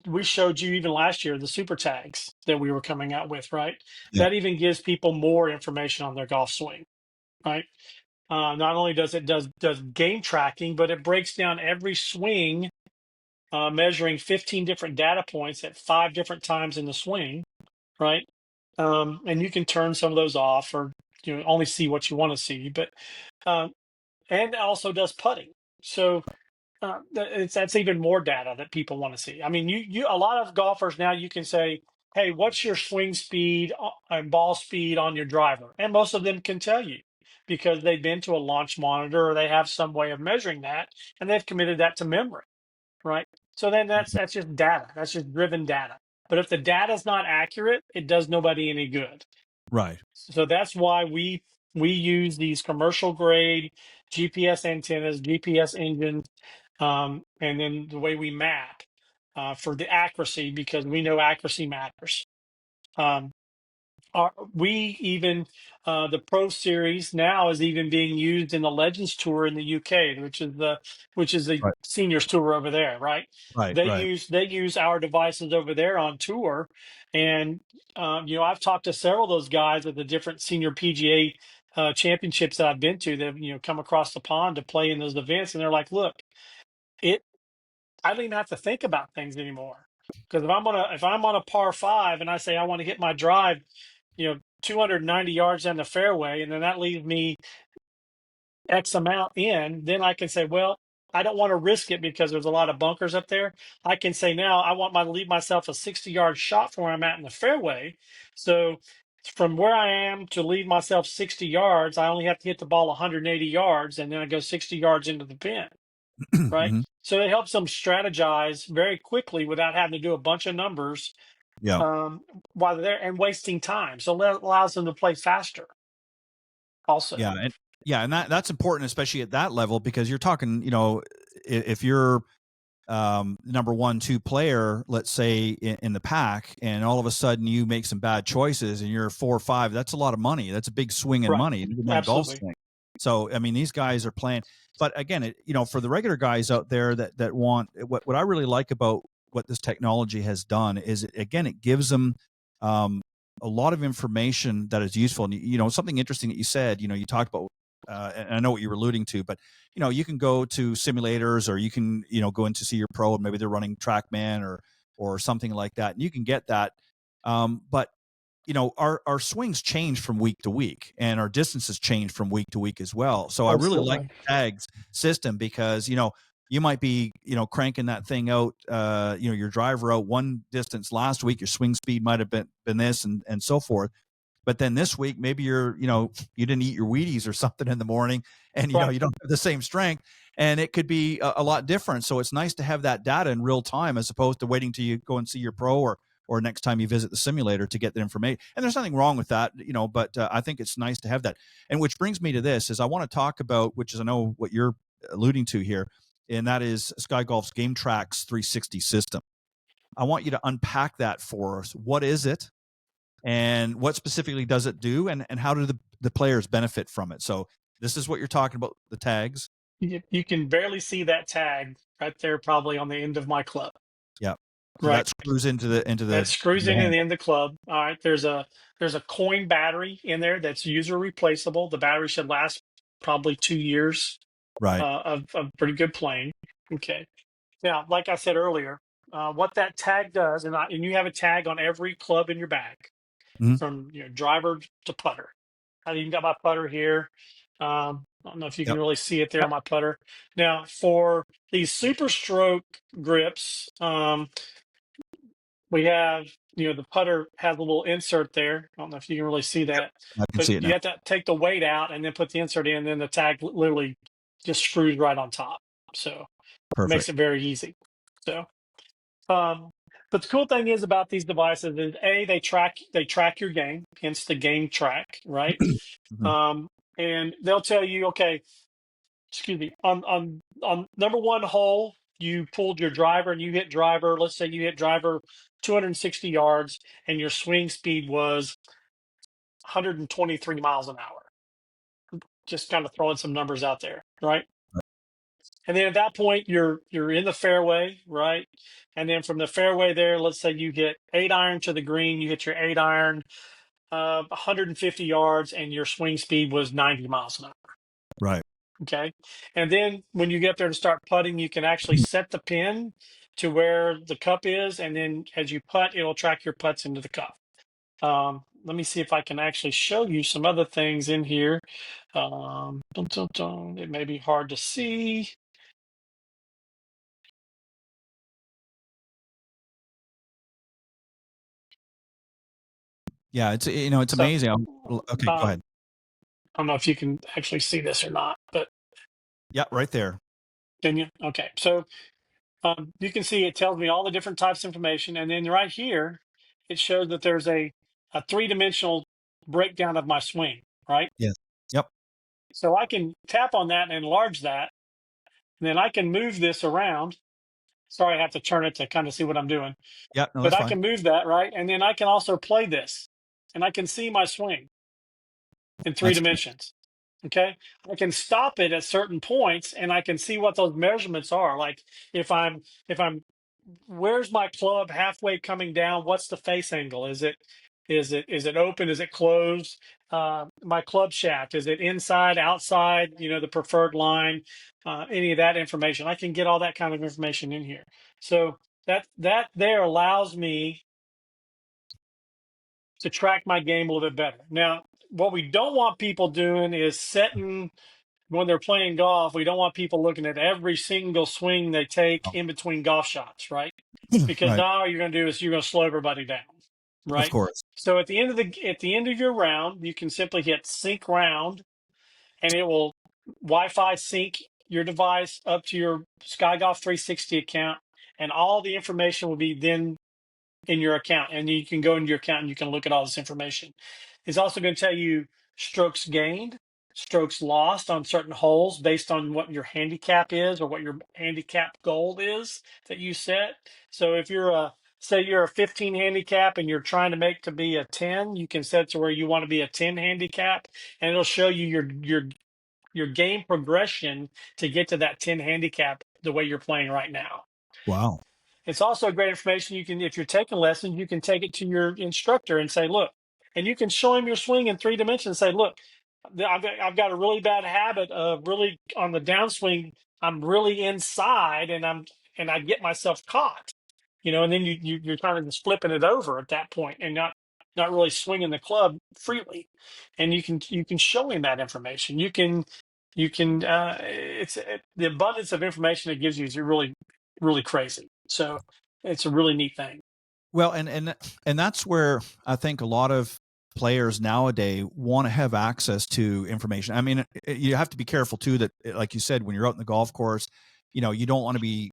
we showed you even last year, the super tags that we were coming out with, right? Yeah. That even gives people more information on their golf swing, right? Not only does it does game tracking, but it breaks down every swing, measuring 15 different data points at 5 different times in the swing, right? And you can turn some of those off, or only see what you want to see. But and it also does putting. So that's even more data that people want to see. I mean, you a lot of golfers now, you can say, "Hey, what's your swing speed and ball speed on your driver?" And most of them can tell you because they've been to a launch monitor or they have some way of measuring that, and they've committed that to memory, right? So then that's just data. That's just driven data. But if the data is not accurate, it does nobody any good. Right. So that's why we use these commercial grade GPS antennas, GPS engines, and then the way we map for the accuracy, because we know accuracy matters. We even the Pro Series now is even being used in the Legends Tour in the UK, which is the Right. seniors tour over there, right? Right. They Right. use our devices over there on tour, and I've talked to several of those guys at the different senior PGA championships that I've been to. That come across the pond to play in those events, and they're like, "Look, I don't even have to think about things anymore, because if I'm on a par 5 and I say I want to hit my drive, 290 yards down the fairway, and then that leaves me X amount in, then I can say, well, I don't want to risk it because there's a lot of bunkers up there. I can say now I want to leave myself a 60-yard shot from where I'm at in the fairway. So from where I am to leave myself 60 yards, I only have to hit the ball 180 yards, and then I go 60 yards into the pin, right? Mhm. So it helps them strategize very quickly without having to do a bunch of numbers Yeah. while they're there and wasting time. So it allows them to play faster also. And that's important, especially at that level, because you're talking, if you're number 1, 2 player, let's say in the pack, and all of a sudden you make some bad choices and you're 4 or 5, that's a lot of money. That's a big swing in Right. money in a golf swing. So, I mean, these guys are playing, but again, for the regular guys out there that want, what I really like about what this technology has done is, again, it gives them a lot of information that is useful. And, something interesting that you said, you talked about, and I know what you were alluding to, but you can go to simulators, or you can go in to see your pro, and maybe they're running TrackMan or something like that, and you can get that. But our swings change from week to week, and our distances change from week to week as well. So Absolutely. I really like the tags system, because you might be cranking that thing out, your driver out one distance last week, your swing speed might have been this and so forth. But then this week, maybe you didn't eat your Wheaties or something in the morning, and you don't have the same strength, and it could be a lot different. So it's nice to have that data in real time, as opposed to waiting till you go and see your pro or next time you visit the simulator to get that information. And there's nothing wrong with that, but I think it's nice to have that. And which brings me to this, is I want to talk about, which is I know what you're alluding to here, and that is Sky Golf's GameTrax 360 system. I want you to unpack that for us. What is it? And what specifically does it do, and how do the players benefit from it? So this is what you're talking about, the tags. You can barely see that tag right there, probably on the end of my club. Yeah. So right. That screws into the That screws into the end of the club. All right. There's a coin battery in there that's user replaceable. The battery should last probably 2 years right. Of pretty good playing. Okay. Now, like I said earlier, what that tag does, and you have a tag on every club in your bag, from driver to putter. I even got my putter here. I don't know if you can really see it there on my putter. Now, for these Super Stroke grips, we have, the putter has a little insert there. I don't know if you can really see that. I can see it now. You have to take the weight out and then put the insert in, and then the tag literally just screws right on top. So it makes it very easy. So, but the cool thing is about these devices is they track your game, hence the GameTrax, right? And they'll tell you, okay, excuse me, on number 1 hole, you pulled your driver and you hit driver. Let's say you hit driver 260 yards, and your swing speed was 123 miles an hour. Just kind of throwing some numbers out there, right? And then at that point, you're in the fairway, right? And then from the fairway there, let's say you hit 8-iron to the green, you hit your 8-iron, 150 yards, and your swing speed was 90 miles an hour. Right. Okay. And then when you get there to start putting, you can actually set the pin to where the cup is. And then as you putt, it'll track your putts into the cup. Let me see if I can actually show you some other things in here. It may be hard to see. Yeah, it's it's So, amazing. Okay, go ahead. I don't know if you can actually see this or not, but Yeah, right there. can you? Okay. So you can see it tells me all the different types of information. And then right here, it shows that there's a three-dimensional breakdown of my swing, right? Yes. Yep. So I can tap on that and enlarge that. And then I can move this around. Sorry, I have to turn it to kind of see what I'm doing. Yeah, no, But that's I fine. can move that, right? And then I can also play this. And I can see my swing in three That's dimensions. Okay. I can stop it at certain points and I can see what those measurements are. Like if I'm where's my club halfway coming down? What's the face angle? Is it open? Is it closed? My club shaft, is it inside, outside? The preferred line. Any of that information, I can get all that kind of information in here. So that there allows me to track my game a little bit better. Now, what we don't want people doing is setting when they're playing golf. We don't want people looking at every single swing they take in between golf shots, right? Because right. now all you're going to do is you're going to slow everybody down, Of right? course. So at the end of your round, you can simply hit sync round, and it will Wi-Fi sync your device up to your Sky Golf 360 account, and all the information will be then in your account. And you can go into your account and you can look at all this information. It's also going to tell you strokes gained, strokes lost on certain holes based on what your handicap is or what your handicap goal is that you set. So if say you're a 15 handicap and you're trying to make to be a 10, you can set to where you want to be a 10 handicap, and it'll show you your game progression to get to that 10 handicap the way you're playing right now. Wow. It's also great information. You can, if you're taking lessons, you can take it to your instructor and say, look, and you can show him your swing in three dimensions and say, look, I've got a really bad habit of really on the downswing, I'm really inside and I get myself caught, and then you're kind of just flipping it over at that point and not really swinging the club freely. And you can show him that information. The abundance of information it gives you is really, really crazy. So it's a really neat thing. Well, and that's where I think a lot of players nowadays want to have access to information. I mean, you have to be careful too that, like you said, when you're out in the golf course, you don't want to be,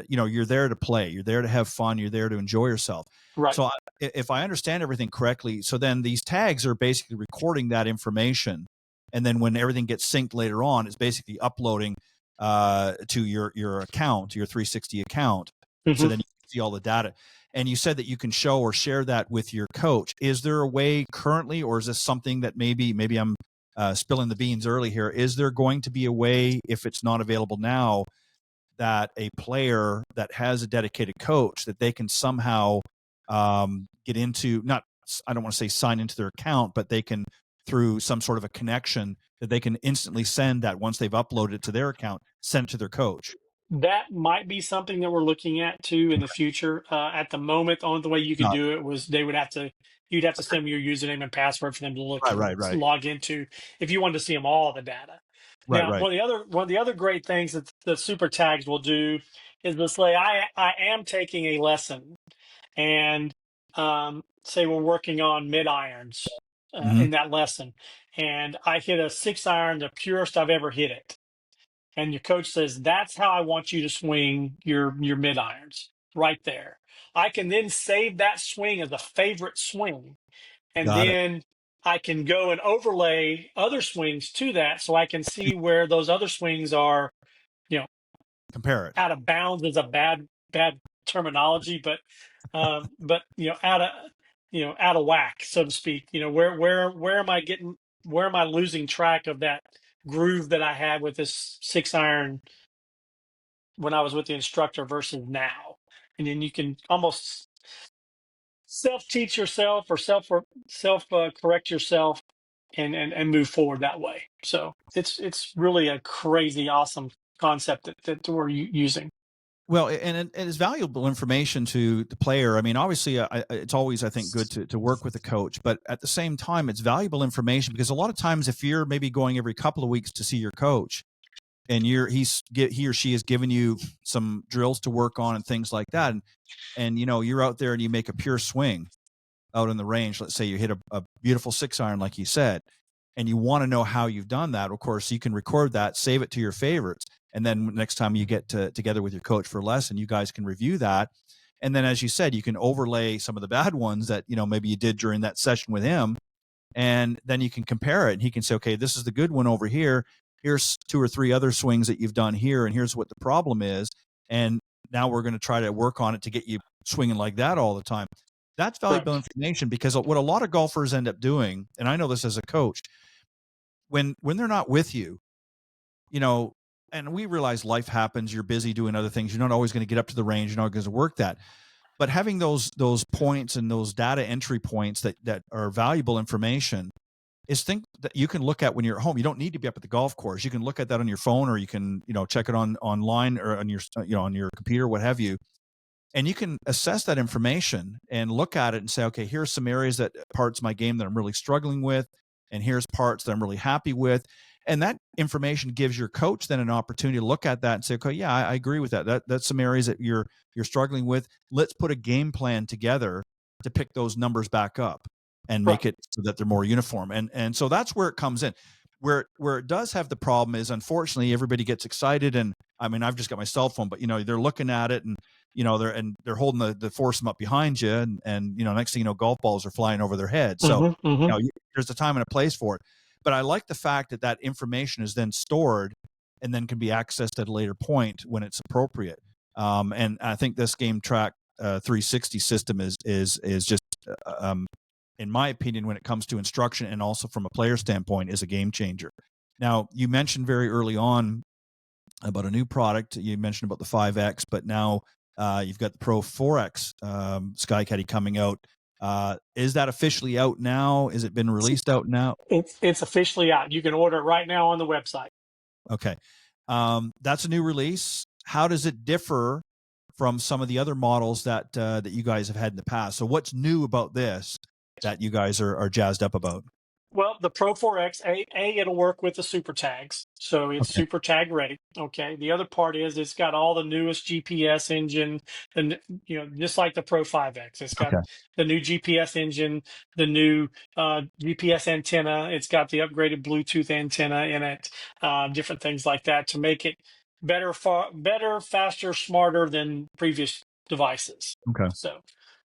you're there to play, you're there to have fun, you're there to enjoy yourself. Right. So if I understand everything correctly, so then these tags are basically recording that information, and then when everything gets synced later on, it's basically uploading to your account, your 360 account. Mm-hmm. So then you can see all the data. And you said that you can show or share that with your coach. Is there a way currently, or is this something that maybe I'm spilling the beans early here? Is there going to be a way, if it's not available now, that a player that has a dedicated coach that they can somehow get into, not, I don't want to say sign into their account, but they can, through some sort of a connection, that they can instantly send that once they've uploaded it to their account, send it to their coach? That might be something that we're looking at too in the future. At the moment, the only way you could do it was you'd have to send them your username and password for them to log into if you wanted to see them all the data. Now, Right. One of the other great things that the super tags will do is let's say I am taking a lesson, and say we're working on mid irons in that lesson, and I hit a 6-iron, the purest I've ever hit it. And your coach says, that's how I want you to swing your mid irons right there. I can then save that swing as a favorite swing. And then I can go and overlay other swings to that so I can see where those other swings are, compare it. Out of bounds is a bad terminology, but out of whack, so to speak. Where am I losing track of that groove that I had with this 6-iron when I was with the instructor versus now? And then you can almost self-teach yourself or self correct yourself and move forward that way. So it's really a crazy awesome concept that we're using. Well, and it's valuable information to the player. I mean, obviously, it's always, I think, good to work with a coach, but at the same time, it's valuable information because a lot of times, if you're maybe going every couple of weeks to see your coach, and he or she has given you some drills to work on and things like that, and you're out there and you make a pure swing out in the range. Let's say you hit a beautiful 6-iron, like you said, and you want to know how you've done that. Of course, you can record that, save it to your favorites. And then next time you get together with your coach for a lesson, you guys can review that. And then, as you said, you can overlay some of the bad ones that, maybe you did during that session with him. And then you can compare it. And he can say, okay, this is the good one over here. Here's 2 or 3 other swings that you've done here. And here's what the problem is. And now we're going to try to work on it to get you swinging like that all the time. That's valuable information, because what a lot of golfers end up doing, and I know this as a coach, when they're not with you, and we realize life happens, you're busy doing other things, you're not always going to get up to the range, you're not going to work that. But having those points and those data entry points that are valuable information is things that you can look at when you're at home. You don't need to be up at the golf course. You can look at that on your phone, or you can, check it online or on your, on your computer, what have you. And you can assess that information and look at it and say, okay, here's some areas parts of my game that I'm really struggling with, and here's parts that I'm really happy with. And that information gives your coach then an opportunity to look at that and say, okay, yeah, I agree with that. That's some areas that you're struggling with. Let's put a game plan together to pick those numbers back up and make it so that they're more uniform. And so that's where it comes in. Where it does have the problem is, unfortunately, everybody gets excited, and I mean, I've just got my cell phone, but they're looking at it, and they're holding the foursome up behind you, and next thing you know, golf balls are flying over their head. So there's a time and a place for it. But I like the fact that information is then stored and then can be accessed at a later point when it's appropriate. And I think this GameTrax 360 system is just, in my opinion, when it comes to instruction and also from a player standpoint, is a game changer. Now, you mentioned very early on about a new product. You mentioned about the 5X, but now you've got the Pro 4X Sky Caddie coming out. Is that officially out now? Has it been released out now? It's officially out. You can order it right now on the website. Okay. That's a new release. How does it differ from some of the other models that you guys have had in the past? So what's new about this that you guys are jazzed up about? Well, the Pro 4X, it'll work with the super tags. So it's super tag ready. Okay. The other part is it's got all the newest GPS engine, and just like the Pro 5X, it's got the new GPS engine, the new GPS antenna. It's got the upgraded Bluetooth antenna in it, different things like that to make it better, faster, smarter than previous devices. Okay. So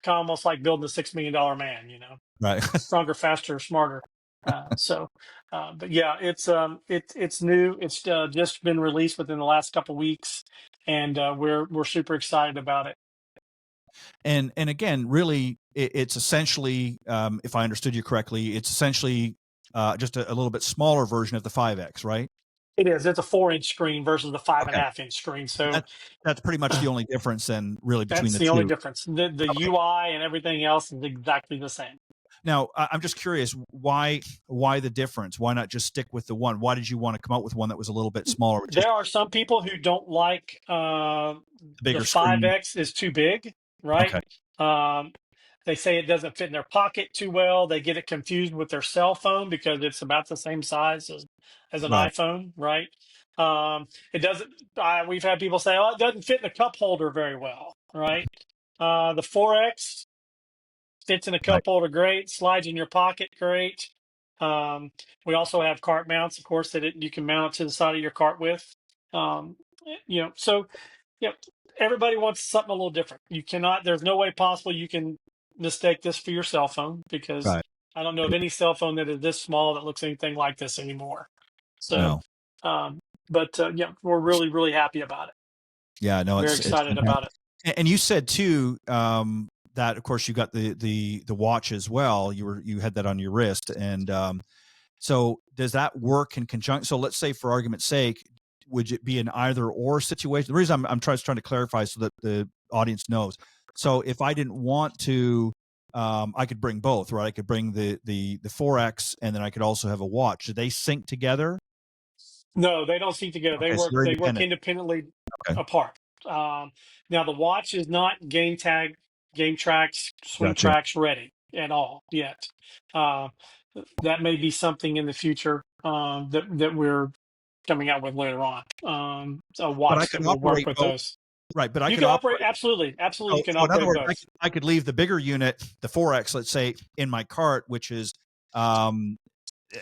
kind of almost like building a $6 million man, Right. Stronger, faster, smarter. But yeah, it's new. It's just been released within the last couple of weeks, and we're super excited about it. And again, really, it's essentially, if I understood you correctly, it's essentially just a little bit smaller version of the 5X, right? It is. It's a 4-inch screen versus the 5.5-inch screen. So that's pretty much the only difference, then, really, between the two. That's the only difference. The UI and everything else is exactly the same. Now, I'm just curious, why the difference? Why not just stick with the one? Why did you want to come out with one that was a little bit smaller? There are some people who don't like the 5X is too big, right? Okay. They say it doesn't fit in their pocket too well. They get it confused with their cell phone because it's about the same size as an iPhone, right? It doesn't. We've had people say, "Oh, it doesn't fit in the cup holder very well," right? The 4X fits in a cup holder great, slides in your pocket great. We also have cart mounts, of course, that you can mount to the side of your cart with. So everybody wants something a little different. You cannot. There's no way possible you can mistake this for your cell phone, because I don't know of any cell phone that is this small that looks anything like this anymore. So, we're really, really happy about it. Yeah, no, we're excited about it. And you said too that, of course, you got the watch as well. You had that on your wrist, and so does that work in conjunction? So let's say, for argument's sake, would it be an either or situation? The reason I'm trying to clarify so that the audience knows. So if I didn't want to I could bring both, right? I could bring the 4X, and then I could also have a watch. Do they sync together? No, they don't sync together. Okay, so they're They work independent. independently Okay. apart. Now the watch is not GameTrax, Gotcha. SwingTrax ready at all yet. Uh, that may be something in the future that we're coming out with later on. A But I watch could that will work operate with both, those. right? But I You could can operate operate. absolutely. You can So in other operate words, both. I could leave the bigger unit, the 4X, let's say, in my cart, which is, and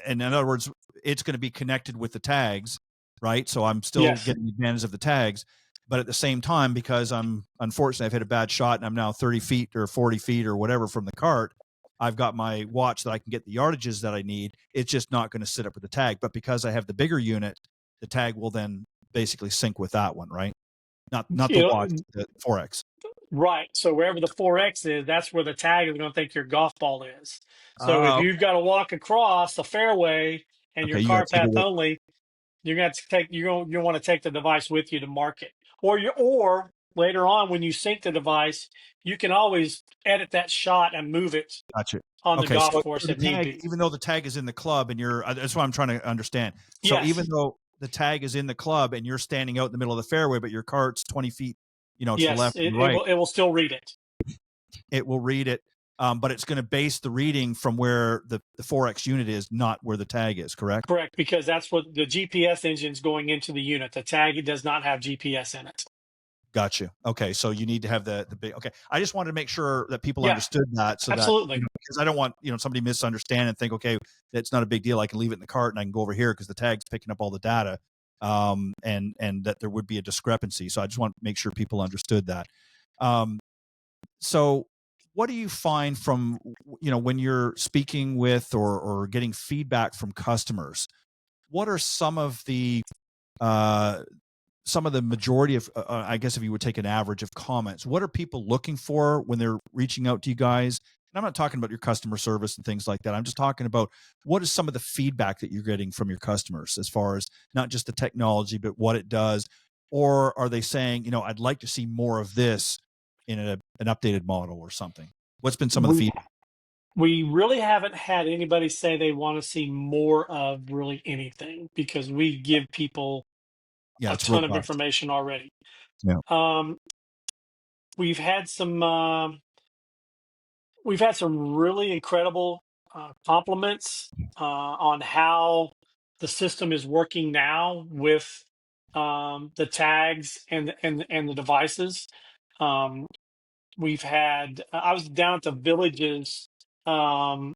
in other words, it's going to be connected with the tags, right? So I'm still Yes. getting the advantage of the tags, but at the same time, because unfortunately I've hit a bad shot and I'm now 30 feet or 40 feet or whatever from the cart, I've got my watch that I can get the yardages that I need. It's just not going to sit up with the tag. But because I have the bigger unit, the tag will then basically sync with that one, right? Not the watch, the 4X. Right. So wherever the 4X is, that's where the tag is going to think your golf ball is. So if Oh, you've got to walk across the fairway and your okay. You got car to take path away. only, you're going to take you want to take the device with you to mark it. Or later on when you sync the device, you can always edit that shot and move it Gotcha. on the Okay, golf so course the if need tag, be. even though the tag is in the club and that's what I'm trying to understand. So even Yes. though the tag is in the club and you're standing out in the middle of the fairway, but your cart's 20 feet, to the Yes, left and the right, it will still read it. it will read it. But it's going to base the reading from where the 4X unit is, not where the tag is, correct? Correct, because that's what the GPS engine's going into the unit. The tag does not have GPS in it. Gotcha. Okay, so you need to have the big. Okay, I just wanted to make sure that people Yeah, understood that, so absolutely. that because I don't want somebody misunderstand and think, okay, that's not a big deal. I can leave it in the cart and I can go over here because the tag's picking up all the data, and that there would be a discrepancy. So I just want to make sure people understood that. So what do you find from when you're speaking with or getting feedback from customers? What are some of the majority of, I guess if you would take an average of comments, what are people looking for when they're reaching out to you guys? And I'm not talking about your customer service and things like that. I'm just talking about what is some of the feedback that you're getting from your customers as far as not just the technology, but what it does. Or are they saying, I'd like to see more of this in an updated model or something? What's been some of the feedback? We really haven't had anybody say they want to see more of really anything because we give people Yeah, a it's ton of robust. information already. Yeah. We've had some really incredible compliments on how the system is working now with the tags and the devices. We've had I was down at the Villages um,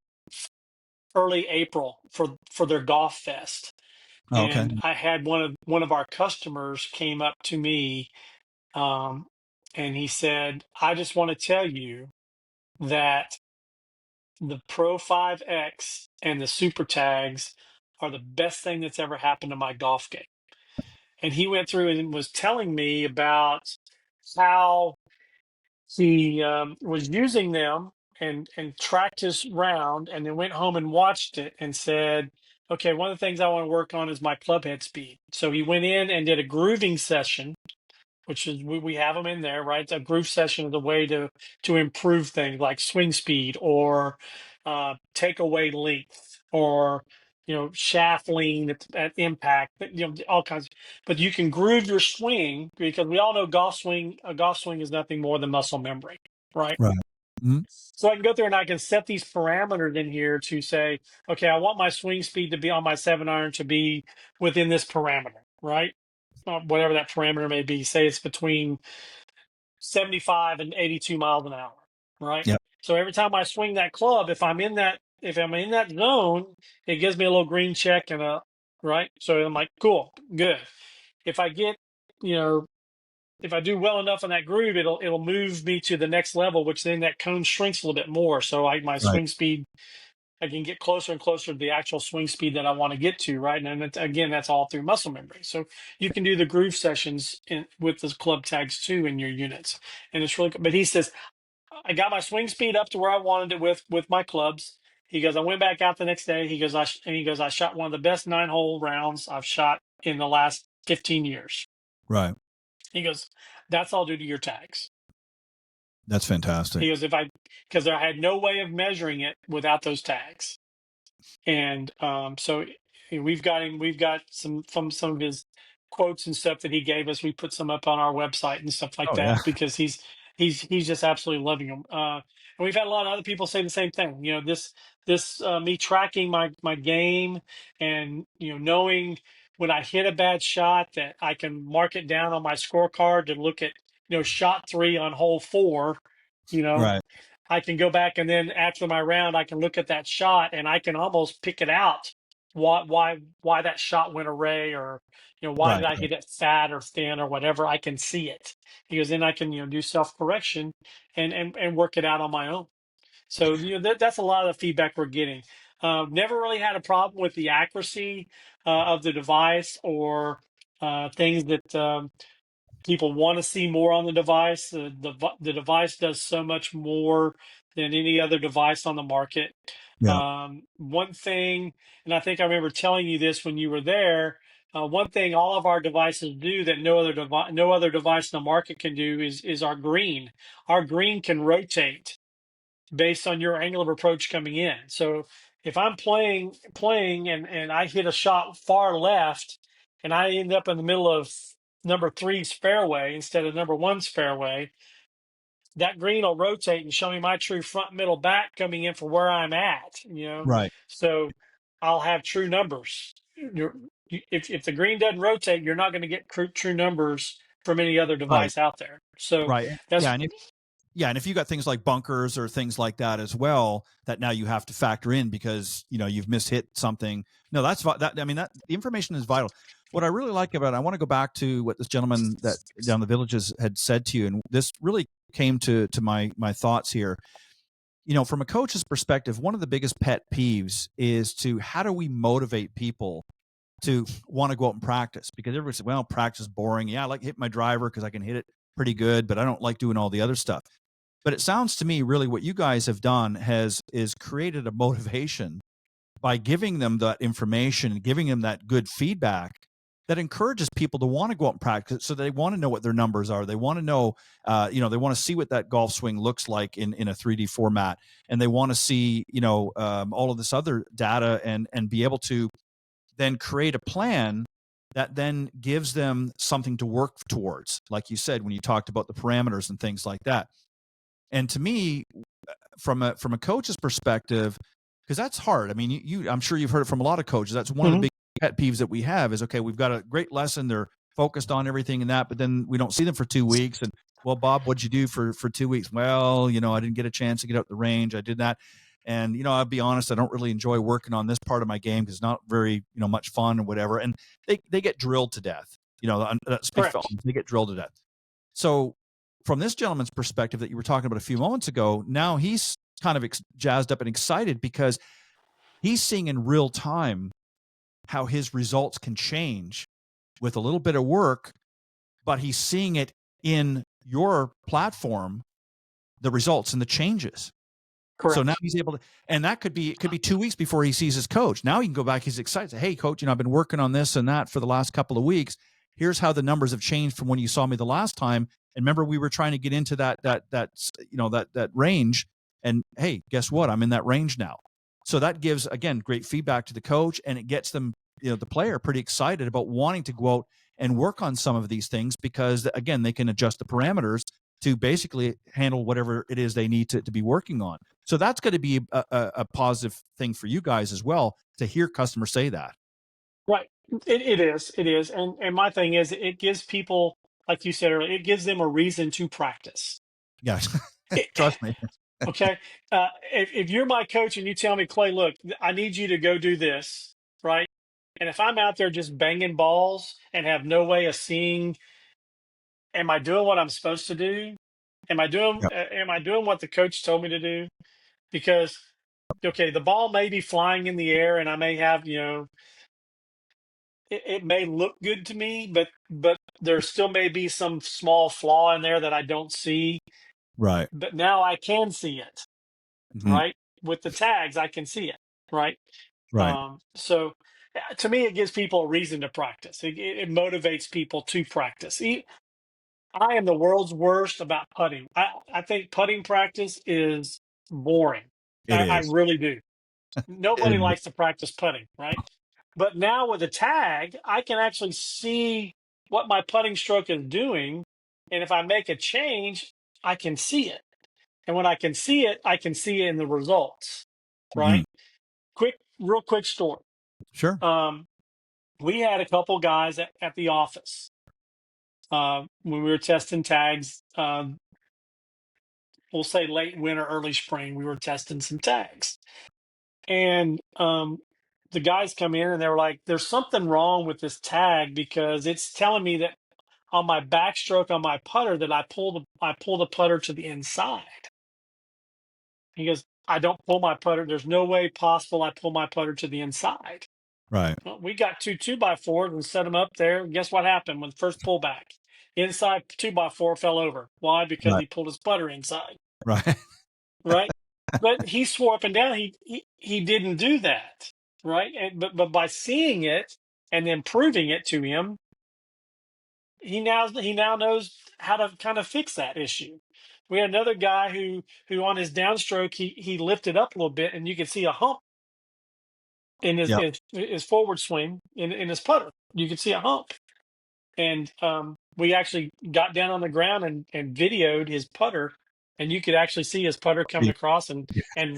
early April for their golf fest, Oh, okay. and I had one of our customers came up to me, um, and he said, "I just want to tell you that the Pro 5X and the Super Tags are the best thing that's ever happened to my golf game." And he went through and was telling me about how he was using them and tracked his round and then went home and watched it and said, okay, one of the things I want to work on is my club head speed. So he went in and did a grooving session, which is we have them in there, right? A groove session is a way to improve things like swing speed or take away length or shaft lean at impact, all kinds. But you can groove your swing because we all know a golf swing is nothing more than muscle memory, right? Right. Mm-hmm. So I can go through and I can set these parameters in here to say, okay, I want my swing speed to be on my 7-iron to be within this parameter, right? Whatever that parameter may be. Say it's between 75 and 82 miles an hour, right? Yep. So every time I swing that club, if I'm in that zone, it gives me a little green check and a right. So I'm like, cool, good. If I get, if I do well enough in that groove, it'll move me to the next level, which then that cone shrinks a little bit more. So my Right. swing speed, I can get closer and closer to the actual swing speed that I want to get to, right? And again, that's all through muscle memory. So you can do the groove sessions with the club tags too in your units, and it's really. But he says, I got my swing speed up to where I wanted it with my clubs. He goes, I went back out the next day. He goes, I shot one of the best 9-hole rounds I've shot in the last 15 years. Right. He goes, that's all due to your tags. That's fantastic. He goes, because I had no way of measuring it without those tags. And so we've got some from some of his quotes and stuff that he gave us. We put some up on our website and stuff like Oh yeah. that because he's just absolutely loving them. And we've had a lot of other people say the same thing. You know, this me tracking my game and knowing when I hit a bad shot that I can mark it down on my scorecard to look at shot 3 on hole 4. You know, Right. I can go back and then after my round, I can look at that shot and I can almost pick it out why that shot went away, or why Right. did I hit it fat or thin or whatever. I can see it because then I can do self correction and work it out on my own. So that's a lot of the feedback we're getting. Never really had a problem with the accuracy of the device or things that people want to see more on the device. The device does so much more than any other device on the market. Yeah. One thing, and I think I remember telling you this when you were there. One thing all of our devices do that no other device in the market can do is our green. Our green can rotate based on your angle of approach coming in. So if I'm playing and I hit a shot far left and I end up in the middle of number 3's fairway instead of number 1's fairway, that green will rotate and show me my true front, middle, back coming in for where I'm at. Right. So I'll have true numbers. If the green doesn't rotate, you're not going to get true numbers from any other Right. device out there. So Right. that's Yeah, and if you got things like bunkers or things like that as well, that now you have to factor in because you've mishit something. No, that. I mean, that the information is vital. What I really like about it, I want to go back to what this gentleman that down the Villages had said to you, and this really came to my thoughts here. From a coach's perspective, one of the biggest pet peeves is how do we motivate people to want to go out and practice? Because everybody says, well, practice is boring. Yeah, I like hit my driver because I can hit it pretty good, but I don't like doing all the other stuff. But it sounds to me really what you guys have done is created a motivation by giving them that information and giving them that good feedback that encourages people to want to go out and practice. So they want to know what their numbers are. They want to know, they want to see what that golf swing looks like in a 3D format, and they want to see, all of this other data and be able to then create a plan that then gives them something to work towards. Like you said, when you talked about the parameters and things like that. And to me, from a coach's perspective, because that's hard. I mean, I'm sure you've heard it from a lot of coaches. That's one of the big pet peeves that we have is, okay, we've got a great lesson. They're focused on everything and that, but then we don't see them for 2 weeks. And well, Bob, what'd you do for 2 weeks? Well, I didn't get a chance to get out the range. I did that. And, I'll be honest, I don't really enjoy working on this part of my game because it's not very, much fun or whatever. And they get drilled to death. They get drilled to death. So from this gentleman's perspective that you were talking about a few moments ago, now he's kind of jazzed up and excited because he's seeing in real time how his results can change with a little bit of work, but he's seeing it in your platform, the results and the changes. correct. So now he's able to, and that could be 2 weeks before he sees his coach. Now he can go back. He's excited. Say, hey, coach, I've been working on this and that for the last couple of weeks. Here's how the numbers have changed from when you saw me the last time. And remember, we were trying to get into that range. And hey, guess what? I'm in that range now. So that gives, again, great feedback to the coach, and it gets them, the player, pretty excited about wanting to go out and work on some of these things because, again, they can adjust the parameters to basically handle whatever it is they need to be working on. So that's going to be a positive thing for you guys as well to hear customers say that. Right. It is. And my thing is, it gives people, like you said earlier, it gives them a reason to practice. Yeah. Trust me. Okay. If you're my coach and you tell me, Clay, look, I need you to go do this, right? And if I'm out there just banging balls and have no way of seeing, am I doing what I'm supposed to do? Am I doing what the coach told me to do? Because, okay, the ball may be flying in the air and I may have, it may look good to me, but there still may be some small flaw in there that I don't see. Right. But now I can see it, right? With the tags, I can see it, right? Right. So to me, it gives people a reason to practice. It motivates people to practice. I am the world's worst about putting. I think putting practice is boring. It I is. really do. It Nobody is. likes to practice putting, right? But now with a tag, I can actually see what my putting stroke is doing. And if I make a change, I can see it. And when I can see it, I can see it in the results, Mhm. right? Real quick story. Sure. We had a couple guys at the office when we were testing tags. We'll say late winter, early spring, we were testing some tags. And the guys come in and they were like, there's something wrong with this tag because it's telling me that on my backstroke on my putter that I pull the putter to the inside. He goes, I don't pull my putter. There's no way possible I pull my putter to the inside. Right. Well, we got two 2x4s and set them up there. Guess what happened when the first pullback? Inside 2x4 fell over. Why? Because Right. he pulled his putter inside. Right. Right? But he swore up and down he didn't do that. Right? But by seeing it and then proving it to him, he now knows how to kind of fix that issue. We had another guy who on his downstroke he lifted up a little bit and you could see a hump in his Yep. his forward swing in his putter. You could see a hump. And we actually got down on the ground and videoed his putter, and you could actually see his putter coming across and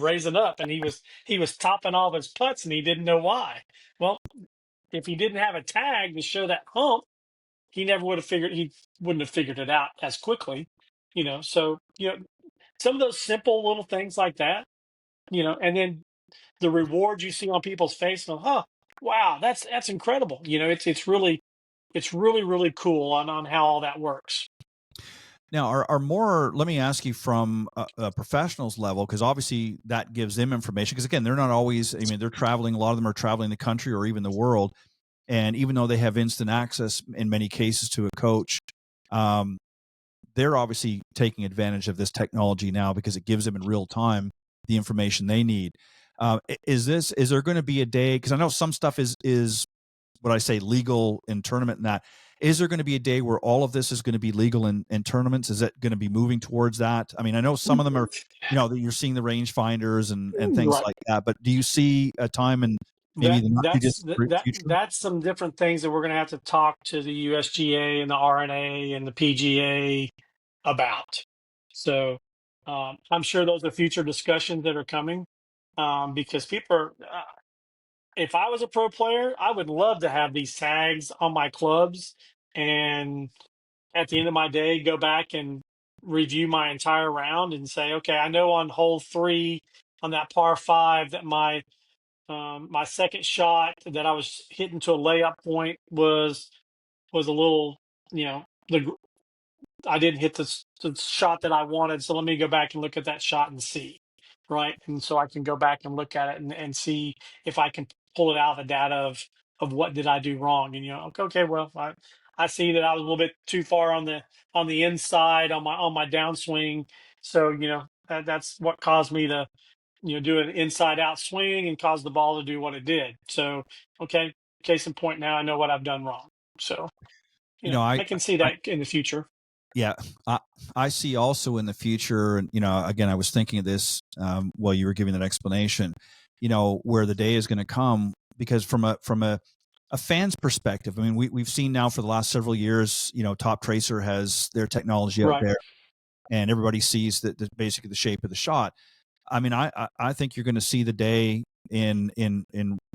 raising up, and he was topping all of his putts, and he didn't know why. Well, if he didn't have a tag to show that hump, he wouldn't have figured it out as quickly, So some of those simple little things like that, and then the rewards you see on people's face, and wow, that's incredible. It's really cool on how all that works. Now, are more? Let me ask you from a professionals level, because obviously that gives them information. Because again, they're not always. I mean, they're traveling. A lot of them are traveling the country or even the world. And even though they have instant access in many cases to a coach, they're obviously taking advantage of this technology now because it gives them in real time the information they need. Is there going to be a day? Because I know some stuff is what I say legal in tournament and that. Is there going to be a day where all of this is going to be legal in tournaments? Is it going to be moving towards that? I mean, I know some of them are, that you're seeing the rangefinders and things Right. like that, but do you see a time in maybe the not too distant future? That's some different things that we're going to have to talk to the USGA and the RNA and the PGA about. So I'm sure those are future discussions that are coming because people are. If I was a pro player, I would love to have these tags on my clubs and at the end of my day, go back and review my entire round and say, okay, I know on hole 3 on that par 5 that my second shot that I was hitting to a layup point was a little, the I didn't hit the shot that I wanted. So let me go back and look at that shot and see. Right. And so I can go back and look at it and see if I can pull it out of the data of what did I do wrong. And, okay, well, I see that I was a little bit too far on the inside on my downswing. So, that's what caused me to, do an inside out swing and cause the ball to do what it did. So, okay, case in point, now I know what I've done wrong. So, I I can see that in the future. Yeah, I see also in the future, and again, I was thinking of this while you were giving that explanation. Where the day is going to come, because from a fan's perspective, I mean, we've seen now for the last several years, Top Tracer has their technology out Right. there, and everybody sees that basically the shape of the shot. I mean, I think you're going to see the day in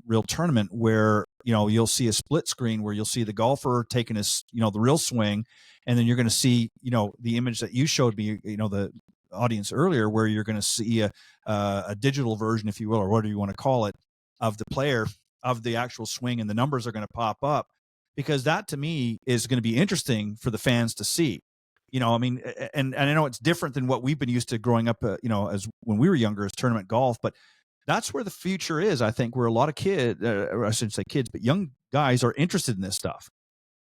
real tournament where you'll see a split screen where you'll see the golfer taking his the real swing, and then you're going to see the image that you showed me the audience earlier, where you're going to see a digital version, if you will, or whatever you want to call it, of the player of the actual swing, and the numbers are going to pop up, because that to me is going to be interesting for the fans to see. I mean, and I know it's different than what we've been used to growing up, as when we were younger, as tournament golf, but that's where the future is, I think, where a lot of kids, or I shouldn't say kids, but young guys are interested in this stuff.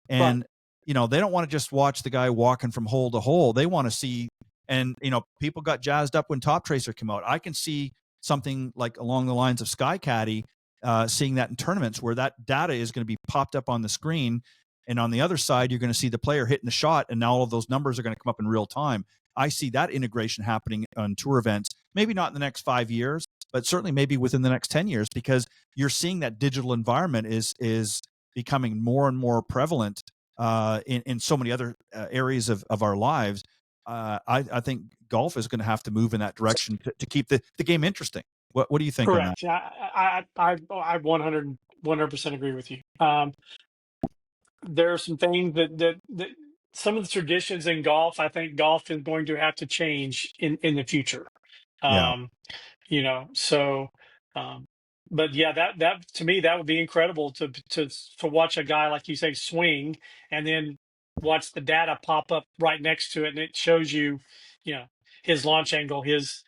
And, Right. They don't want to just watch the guy walking from hole to hole. They want to see, and, people got jazzed up when Top Tracer came out. I can see something like along the lines of Sky Caddie, seeing that in tournaments where that data is going to be popped up on the screen. And on the other side, you're going to see the player hitting the shot, and now all of those numbers are going to come up in real time. I see that integration happening on tour events, maybe not in the next 5 years, but certainly maybe within the next 10 years, because you're seeing that digital environment is becoming more and more prevalent in so many other areas of our lives. I think golf is going to have to move in that direction to keep the game interesting. What do you think on that? Correct. I 100% agree with you. There are some things that some of the traditions in golf, I think golf is going to have to change in the future. Yeah. Um, so, um, but yeah, that to me, that would be incredible to watch a guy, like you say, swing and then watch the data pop up right next to it. And it shows you, you know, his launch angle, his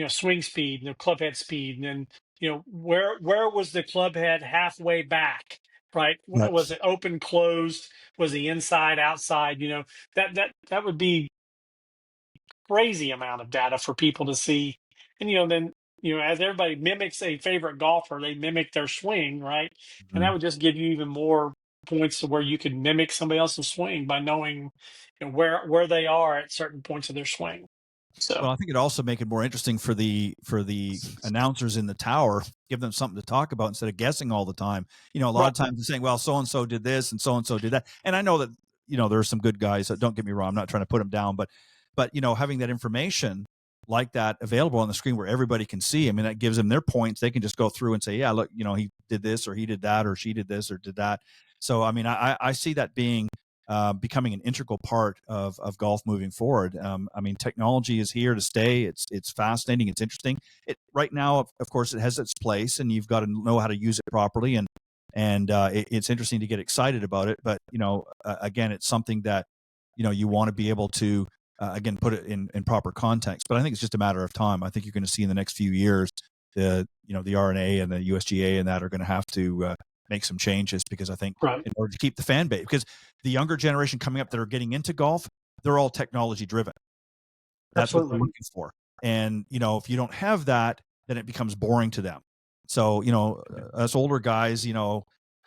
swing speed, club head speed, and then where was the club head halfway back, right? Was it open, closed? Was he inside, outside? That would be crazy amount of data for people to see. And then as everybody mimics a favorite golfer, they mimic their swing, right? And that would just give you even more points to where you could mimic somebody else's swing by knowing where they are at certain points of their swing. So, well, I think it also make it more interesting for the announcers in the tower, give them something to talk about instead of guessing all the time. A lot of times they're saying, well, so-and-so did this and so-and-so did that. And I know that, there are some good guys, don't get me wrong. I'm not trying to put them down, but having that information like that available on the screen where everybody can see, I mean, that gives them their points. They can just go through and say, yeah, look, he did this or he did that, or she did this or did that. So, I mean, I see that being becoming an integral part of golf moving forward. I mean, technology is here to stay. It's fascinating. It's interesting. Right now, of course, it has its place, and you've got to know how to use it properly. And it's interesting to get excited about it. But again, it's something that you want to be able to again put it in proper context. But I think it's just a matter of time. I think you're going to see in the next few years the R&A and the USGA and that are going to have to make some changes, because I think in order to keep the fan base, because the younger generation coming up that are getting into golf, they're all technology driven. That's what they're looking for. And, if you don't have that, then it becomes boring to them. So, us older guys,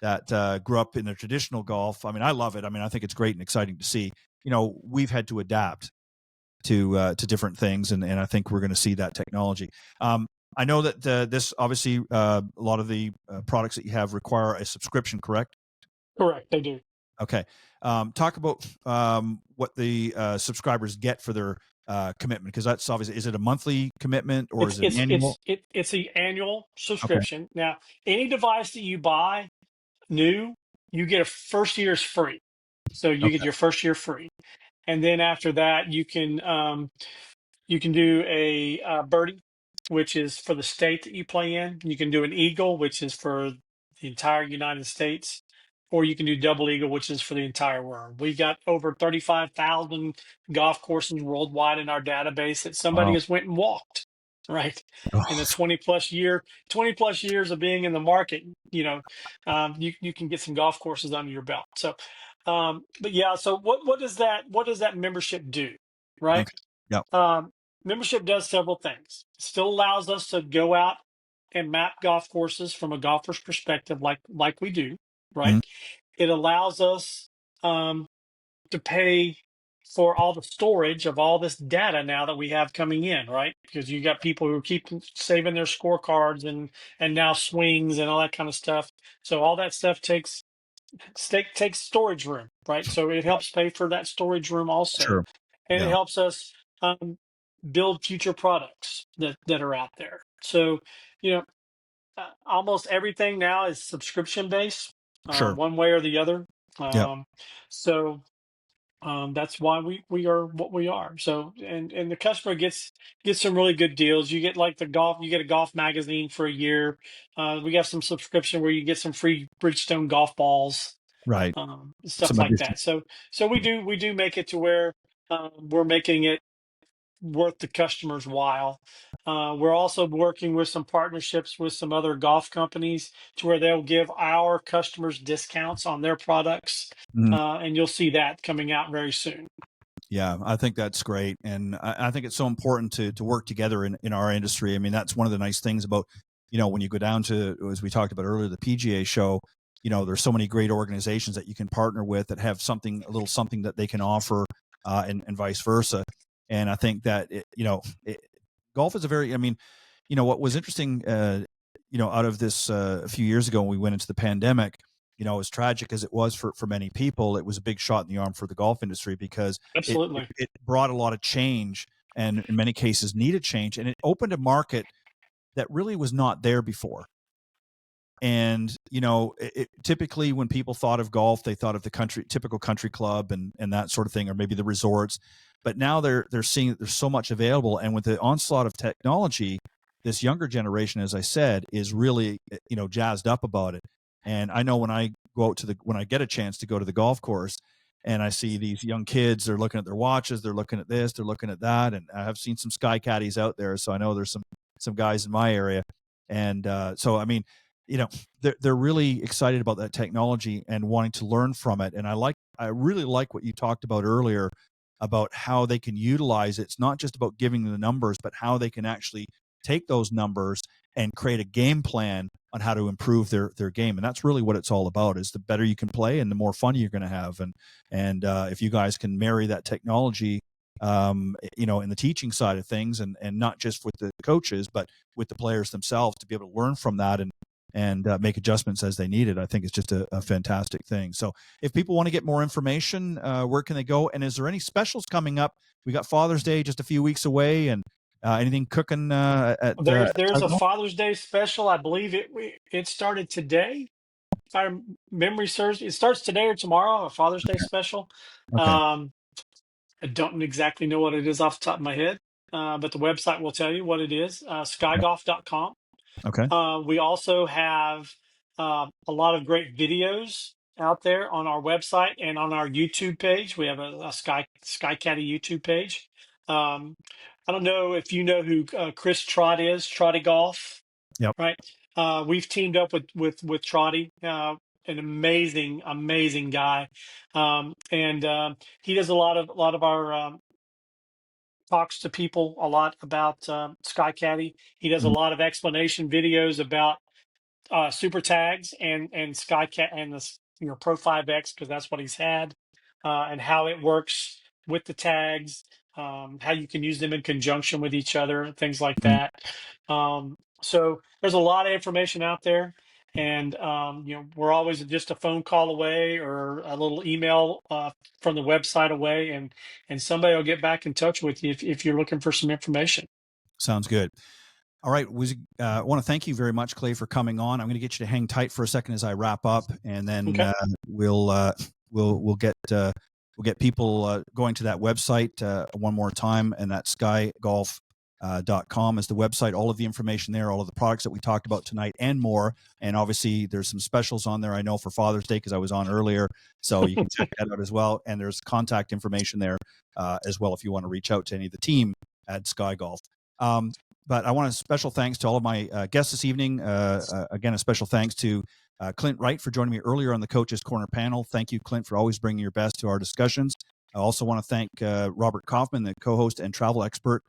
that grew up in the traditional golf, I mean, I love it. I mean, I think it's great and exciting to see. We've had to adapt to different things, and I think we're going to see that technology. I know that this obviously a lot of the products that you have require a subscription, correct? Correct, they do. Okay. Talk about what the subscribers get for their commitment, because that's obviously, is it a monthly commitment or is it annual? It's the annual subscription. Okay. Now, any device that you buy new, you get a first year's free. So you get your first year free. And then after that, you can do a birdie, which is for the state that you play in. You can do an eagle, which is for the entire United States, or you can do double eagle, which is for the entire world. We've got over 35,000 golf courses worldwide in our database that somebody has went and walked, right? In the 20 plus years of being in the market, you can get some golf courses under your belt. So, but yeah, so what does that membership do, right? Okay. Yep. Membership does several things. It still allows us to go out and map golf courses from a golfer's perspective, like we do, right? Mm-hmm. It allows us to pay for all the storage of all this data now that we have coming in, right? Because you got people who keep saving their scorecards and now swings and all that kind of stuff. So all that stuff takes storage room, right? So it helps pay for that storage room also. Sure. And it helps us build future products that are out there. So, almost everything now is subscription based, one way or the other. So that's why we are what we are. So, and the customer gets some really good deals. You get you get a golf magazine for a year. We got some subscription where you get some free Bridgestone golf balls, right? Stuff like that. So we do make it to where we're making it worth the customer's while. We're also working with some partnerships with some other golf companies to where they'll give our customers discounts on their products. And you'll see that coming out very soon. Yeah, I think that's great. And I think it's so important to work together in our industry. I mean, that's one of the nice things about, when you go down to, as we talked about earlier, the PGA show, there's so many great organizations that you can partner with that have a little something that they can offer, and vice versa. And I think that, golf is what was interesting, out of this a few years ago when we went into the pandemic, as tragic as it was for many people, it was a big shot in the arm for the golf industry because Absolutely. it brought a lot of change, and in many cases needed change. And it opened a market that really was not there before. And, typically when people thought of golf, they thought of the typical country club and that sort of thing, or maybe the resorts. But now they're seeing that there's so much available. And with the onslaught of technology, this younger generation, as I said, is really, jazzed up about it. And I know when I get a chance to go to the golf course and I see these young kids, they're looking at their watches, they're looking at this, they're looking at that. And I have seen some Sky Caddies out there. So I know there's some guys in my area. And they're really excited about that technology and wanting to learn from it. And I really like what you talked about earlier about how they can utilize it. It's not just about giving the numbers, but how they can actually take those numbers and create a game plan on how to improve their game. And that's really what it's all about, is the better you can play and the more fun you're going to have. And if you guys can marry that technology, in the teaching side of things, and not just with the coaches, but with the players themselves, to be able to learn from that and make adjustments as they need it, I think it's just a fantastic thing. So if people want to get more information, where can they go? And is there any specials coming up? We got Father's Day just a few weeks away, and anything cooking there's a Father's Day special. I believe it started today. If our memory serves, it starts today or tomorrow, a Father's Day special. Okay. I don't exactly know what it is off the top of my head, but the website will tell you what it is, skygolf.com. Okay. We also have a lot of great videos out there on our website and on our YouTube page. We have a Sky Caddie YouTube page. I don't know if you know who Chris Trott is, Trotty Golf. Yep. Right. We've teamed up with Trotty, an amazing guy, and he does a lot of our talks to people a lot about Sky Caddie. He does a lot of explanation videos about super tags and Sky Cat and the Pro 5X, because that's what he's had, and how it works with the tags, how you can use them in conjunction with each other, things like that. So there's a lot of information out there, and we're always just a phone call away or a little email from the website away, and somebody will get back in touch with you if you're looking for some information. Sounds good. All right. I want to thank you very much, Clay, for coming on. I'm going to get you to hang tight for a second as I wrap up, and then Okay. we'll get people going to that website one more time, and that's skygolf.com is the website. All of the information there, all of the products that we talked about tonight, and more. And obviously, there's some specials on there, I know, for Father's Day, because I was on earlier, so you can check that out as well. And there's contact information there as well if you want to reach out to any of the team at Sky Golf. But I want a special thanks to all of my guests this evening. Again, a special thanks to Clint Wright for joining me earlier on the Coach's Corner panel. Thank you, Clint, for always bringing your best to our discussions. I also want to thank Robert Kaufman, the co-host and travel expert,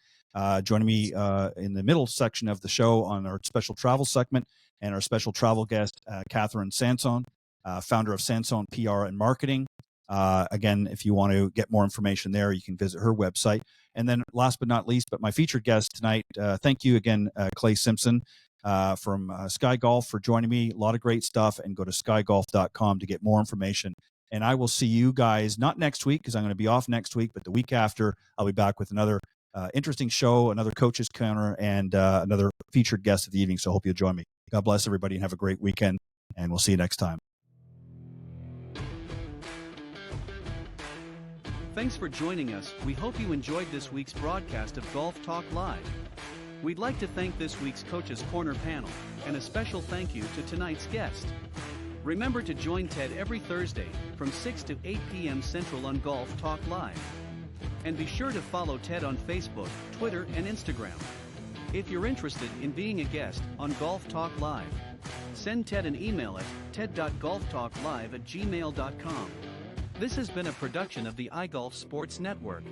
joining me in the middle section of the show on our special travel segment, and our special travel guest, Katherine Sansone, founder of Sansone PR and Marketing. Again, if you want to get more information there, you can visit her website. And then last but not least, but my featured guest tonight, thank you again, Clay Simpson from Sky Golf, for joining me. A lot of great stuff, and go to skygolf.com to get more information. And I will see you guys not next week, because I'm going to be off next week, but the week after, I'll be back with another interesting show, another Coach's Corner, and another featured guest of the evening. So I hope you'll join me. God bless everybody, and have a great weekend, and we'll see you next time. Thanks for joining us. We hope you enjoyed this week's broadcast of Golf Talk Live. We'd like to thank this week's Coach's Corner panel, and a special thank you to tonight's guest. Remember to join Ted every Thursday from 6 to 8 p.m. Central on Golf Talk Live. And be sure to follow Ted on Facebook, Twitter, and Instagram. If you're interested in being a guest on Golf Talk Live, send Ted an email at ted.golftalklive@gmail.com. This has been a production of the iGolf Sports Network.